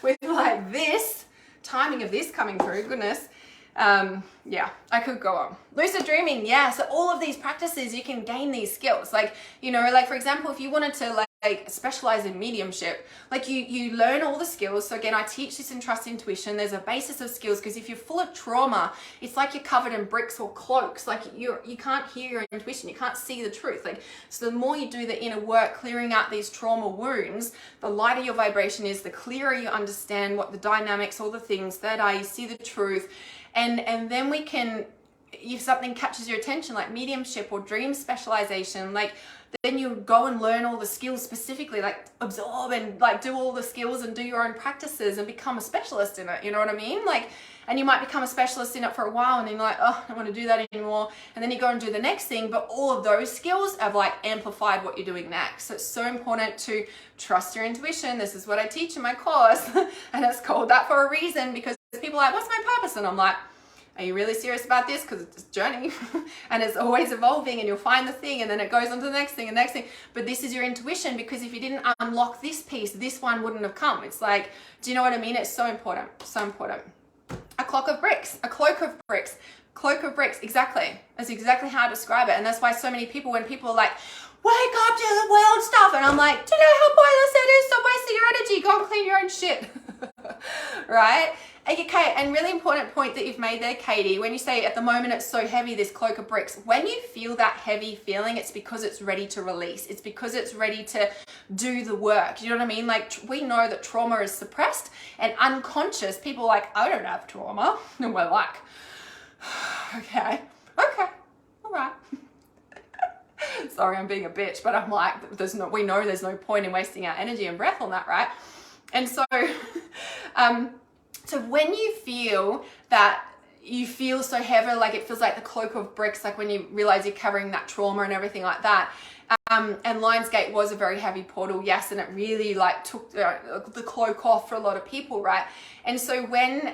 with like this timing of this coming through, goodness. Yeah, I could go on. Lucid dreaming, yeah. So all of these practices, you can gain these skills. Like, you know, like for example, if you wanted to like specialize in mediumship, like you learn all the skills. So again, I teach this in Trust Intuition. There's a basis of skills, because if you're full of trauma, it's like you're covered in bricks or cloaks. Like you can't hear your intuition. You can't see the truth. Like, so the more you do the inner work, clearing out these trauma wounds, the lighter your vibration is, the clearer you understand what the dynamics, all the things, third eye, you see the truth. And then we can, if something catches your attention, like mediumship or dream specialization, like then you go and learn all the skills specifically, like absorb and like do all the skills and do your own practices and become a specialist in it. You know what I mean? Like, and you might become a specialist in it for a while and then you're like, oh, I don't want to do that anymore. And then you go and do the next thing, but all of those skills have like amplified what you're doing next. So it's so important to trust your intuition. This is what I teach in my course. And it's called that for a reason, because people are like, what's my purpose? And I'm like, are you really serious about this? Because it's a journey and it's always evolving, and you'll find the thing and then it goes on to the next thing and next thing. But this is your intuition, because if you didn't unlock this piece, this one wouldn't have come. It's like, do you know what I mean? It's so important, so important. A cloak of bricks, a cloak of bricks, cloak of bricks. Exactly. That's exactly how I describe it. And that's why so many people, when people are like, wake up to the world stuff, and I'm like, do you know how pointless it is? Stop wasting your energy. Go and clean your own shit. Right? Okay, and really important point that you've made there, Katie, when you say at the moment it's so heavy, this cloak of bricks, when you feel that heavy feeling, it's because it's ready to release. It's because it's ready to do the work. You know what I mean? Like, we know that trauma is suppressed and unconscious. People are like, I don't have trauma. And we're like, okay, all right. Sorry, I'm being a bitch, but I'm like, we know there's no point in wasting our energy and breath on that, right? And so, so when you feel that you feel so heavy, like it feels like the cloak of bricks, like when you realize you're covering that trauma and everything like that. And Lionsgate was a very heavy portal, yes, and it really like took the cloak off for a lot of people, right? And so when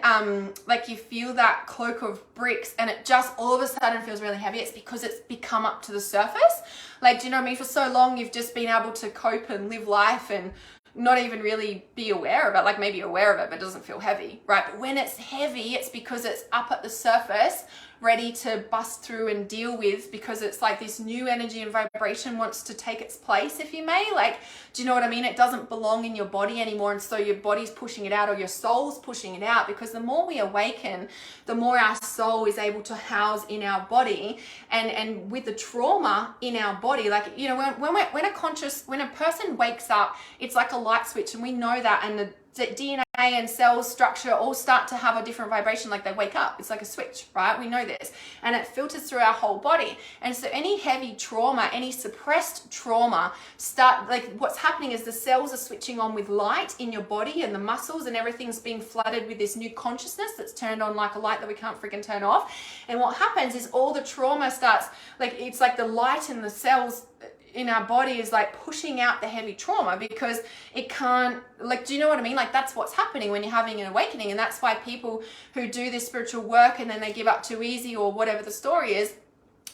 like you feel that cloak of bricks and it just all of a sudden feels really heavy, it's because it's become up to the surface. Like, do you know what I mean? For so long you've just been able to cope and live life and not even really be aware of it, like maybe aware of it, but it doesn't feel heavy, right? But when it's heavy, it's because it's up at the surface, ready to bust through and deal with, because it's like this new energy and vibration wants to take its place, if you may. Like, do you know what I mean? It doesn't belong in your body anymore, and so your body's pushing it out, or your soul's pushing it out, because the more we awaken, the more our soul is able to house in our body, and with the trauma in our body, like, you know, when a person wakes up, it's like a light switch, and we know that, and the DNA and cell structure all start to have a different vibration, like they wake up. It's like a switch, right? We know this, and it filters through our whole body. And so any heavy trauma, any suppressed trauma, like what's happening is the cells are switching on with light in your body, and the muscles and everything's being flooded with this new consciousness that's turned on like a light that we can't freaking turn off. And what happens is all the trauma starts, like, it's like the light in the cells in our body is like pushing out the heavy trauma, because it can't, like, do you know what I mean? Like, that's what's happening when you're having an awakening. And that's why people who do this spiritual work and then they give up too easy, or whatever the story is,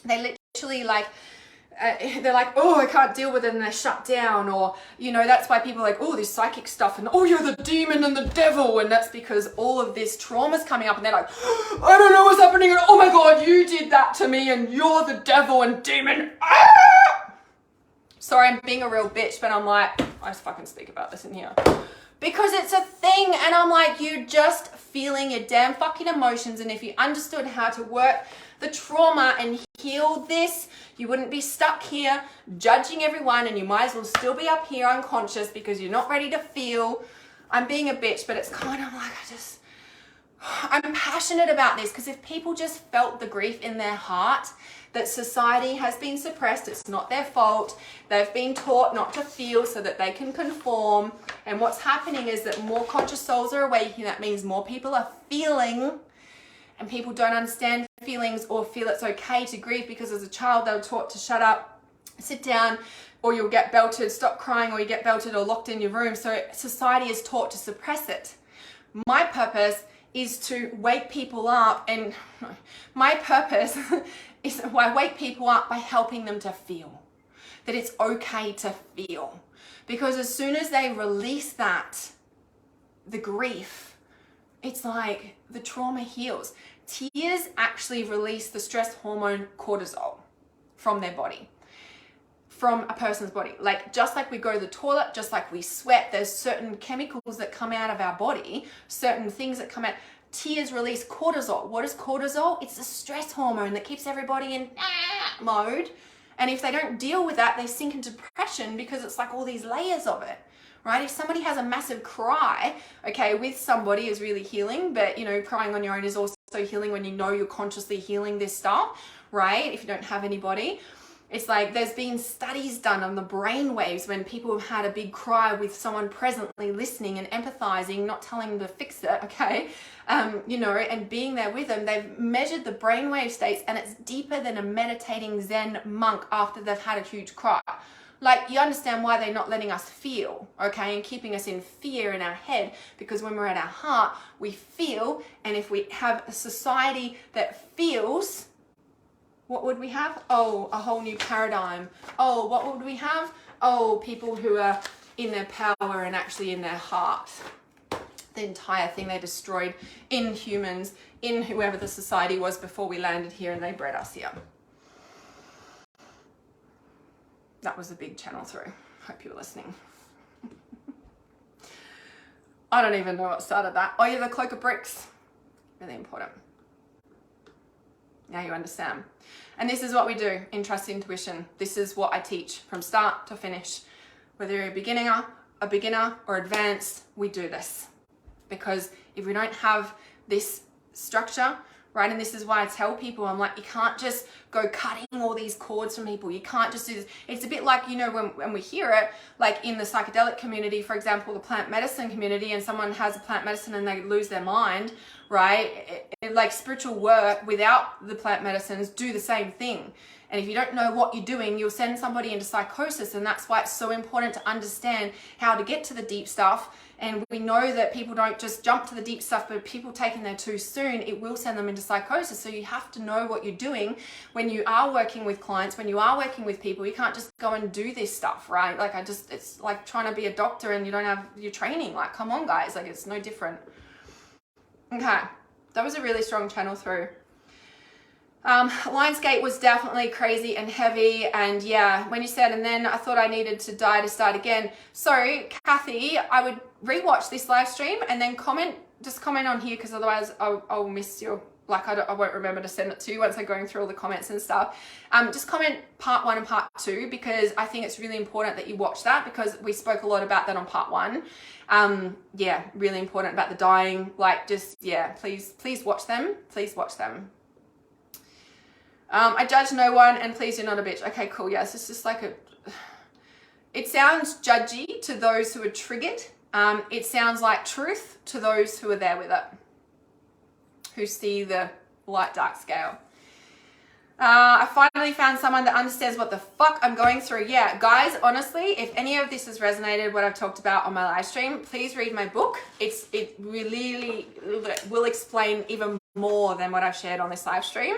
they literally like, they're like, oh, I can't deal with it, and they shut down. Or, you know, that's why people are like, oh, this psychic stuff, and oh, you're the demon and the devil. And that's because all of this trauma's coming up, and they're like, I don't know what's happening, and oh my God, you did that to me, and you're the devil and demon. Sorry, I'm being a real bitch, but I'm like, I just fucking speak about this in here. Because it's a thing, and I'm like, you're just feeling your damn fucking emotions, and if you understood how to work the trauma and heal this, you wouldn't be stuck here judging everyone, and you might as well still be up here unconscious because you're not ready to feel. I'm being a bitch, but it's kind of like, I'm passionate about this because if people just felt the grief in their heart, that society has been suppressed, it's not their fault, they've been taught not to feel so that they can conform, and what's happening is that more conscious souls are awakening. That means more people are feeling, and people don't understand feelings or feel it's okay to grieve because as a child they were taught to shut up, sit down, or you'll get belted, stop crying, or you get belted or locked in your room. So society is taught to suppress it. My purpose is to wake people up, and my purpose is I wake people up by helping them to feel that it's okay to feel, because as soon as they release that, the grief, it's like the trauma heals. Tears actually release the stress hormone cortisol from their body, from a person's body. Like, just like we go to the toilet, just like we sweat, there's certain chemicals that come out of our body, certain things that come out. Tears release cortisol. What is cortisol? It's the stress hormone that keeps everybody in mode. And if they don't deal with that, they sink into depression because it's like all these layers of it, right? If somebody has a massive cry, okay, with somebody is really healing, but you know, crying on your own is also healing when you know you're consciously healing this stuff, right? If you don't have anybody. It's like there's been studies done on the brain waves when people have had a big cry with someone presently listening and empathizing, not telling them to fix it, okay? You know, and being there with them. They've measured the brainwave states and it's deeper than a meditating Zen monk after they've had a huge cry. Like, you understand why they're not letting us feel, okay, and keeping us in fear in our head, because when we're at our heart, we feel, and if we have a society that feels, what would we have? Oh, a whole new paradigm. Oh, what would we have? Oh, people who are in their power and actually in their heart. The entire thing they destroyed in humans, in whoever the society was before we landed here and they bred us here. That was a big channel through. Hope you were listening. I don't even know what started that. Oh yeah, the cloak of bricks. Really important. Now you understand. And this is what we do in Trust Intuition. This is what I teach from start to finish. Whether you're a beginner or advanced, we do this. Because if we don't have this structure, right, and this is why I tell people, I'm like, you can't just go cutting all these cords from people. You can't just do this. It's a bit like, you know, when we hear it, like in the psychedelic community, for example, the plant medicine community, and someone has a plant medicine and they lose their mind, right? Like spiritual work without the plant medicines do the same thing. And if you don't know what you're doing, you'll send somebody into psychosis. And that's why it's so important to understand how to get to the deep stuff. And we know that people don't just jump to the deep stuff, but people taking there too soon, it will send them into psychosis. So you have to know what you're doing when you are working with clients, when you are working with people. You can't just go and do this stuff, right? Like it's like trying to be a doctor and you don't have your training. Like, come on guys, like it's no different. Okay, that was a really strong channel through. Lionsgate was definitely crazy and heavy, and yeah, when you said, and then I thought I needed to die to start again. So Kathy, I would rewatch this live stream and then just comment on here, because otherwise I'll miss your, like I won't remember to send it to you once I'm going through all the comments and stuff. Just comment part 1 and part 2, because I think it's really important that you watch that, because we spoke a lot about that on part 1. Yeah, really important about the dying, like just, yeah, please watch them, please watch them. I judge no one, and please do not a bitch. Okay, cool. Yes, it's just like it sounds judgy to those who are triggered. It sounds like truth to those who are there with it, who see the light dark scale. I finally found someone that understands what the fuck I'm going through. Yeah, guys, honestly, if any of this has resonated, what I've talked about on my live stream, please read my book. It really will explain even more than what I've shared on this live stream.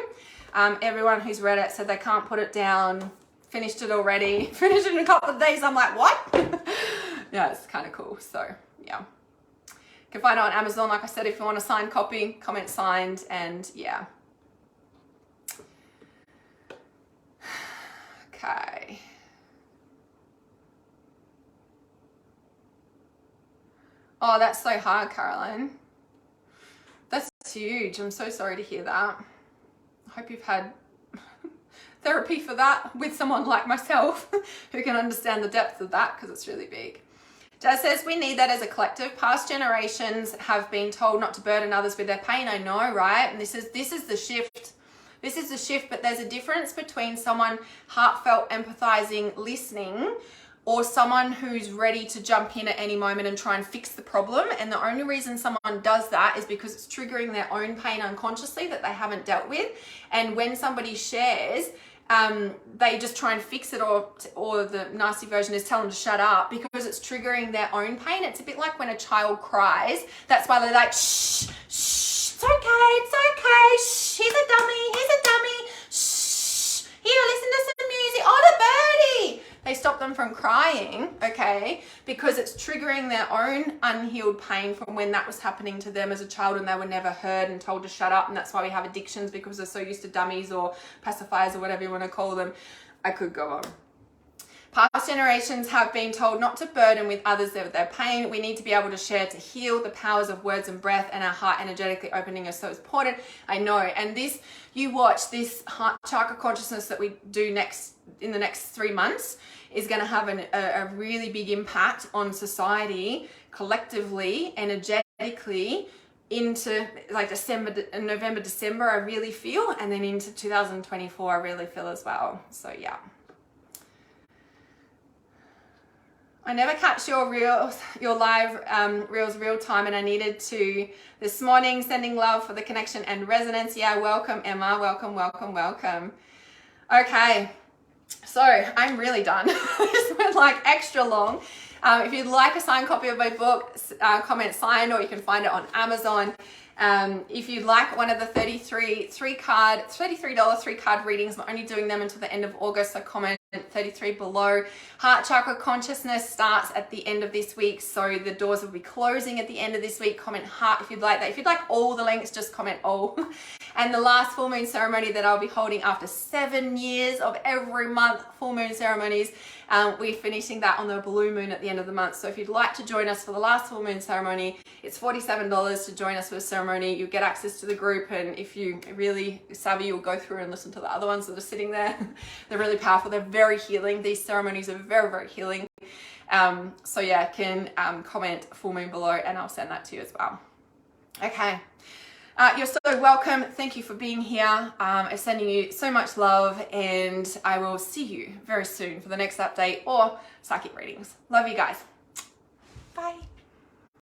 Everyone who's read it said they can't put it down, finished it already, finished it in a couple of days. I'm like, what? Yeah, it's kind of cool. So yeah, you can find it on Amazon. Like I said, if you want a signed copy, comment signed, and yeah. Okay. Oh, that's so hard, Caroline. That's huge. I'm so sorry to hear that. I hope you've had therapy for that with someone like myself who can understand the depth of that, because it's really big. Jazz says we need that as a collective. Past generations have been told not to burden others with their pain. I know, right? And this is the shift. This is the shift, but there's a difference between someone heartfelt, empathizing, listening, or someone who's ready to jump in at any moment and try and fix the problem. And the only reason someone does that is because it's triggering their own pain unconsciously that they haven't dealt with. And when somebody shares, they just try and fix it, or the nasty version is tell them to shut up because it's triggering their own pain. It's a bit like when a child cries. That's why they're like, shh, shh, it's okay, shh, he's a dummy, shh, here, listen to some music, oh, the birdie. They stop them from crying, okay, because it's triggering their own unhealed pain from when that was happening to them as a child and they were never heard and told to shut up. And that's why we have addictions, because they're so used to dummies or pacifiers or whatever you want to call them. I could go on. Past generations have been told not to burden with others their pain. We need to be able to share to heal. The powers of words and breath and our heart energetically opening is so important. I know. And this, you watch this heart chakra consciousness that we do in the next 3 months is going to have a really big impact on society collectively, energetically, into like November, December, I really feel. And then into 2024, I really feel as well. So yeah. I never catch your live reels real time, and I needed to this morning. Sending love for the connection and resonance. Yeah, welcome Emma, welcome. Okay, so I'm really done. This went like extra long. If you'd like a signed copy of my book, comment signed, or you can find it on Amazon. If you'd like one of the $33 3-card readings, I'm only doing them until the end of August, so comment 33 below. Heart chakra consciousness starts at the end of this week, so the doors will be closing at the end of this week. Comment heart if you'd like that. If you'd like all the links, just comment all. And the last full moon ceremony that I'll be holding after 7 years of every month full moon ceremonies, we're finishing that on the blue moon at the end of the month. So if you'd like to join us for the last full moon ceremony, it's $47 to join us for a ceremony. You get access to the group, and if you really savvy, you'll go through and listen to the other ones that are sitting there. They're really powerful. They're very healing. These ceremonies are very, very healing. So yeah, can comment full moon below and I'll send that to you as well. Okay. You're so welcome. Thank you for being here. I'm sending you so much love, and I will see you very soon for the next update or psychic readings. Love you guys. Bye.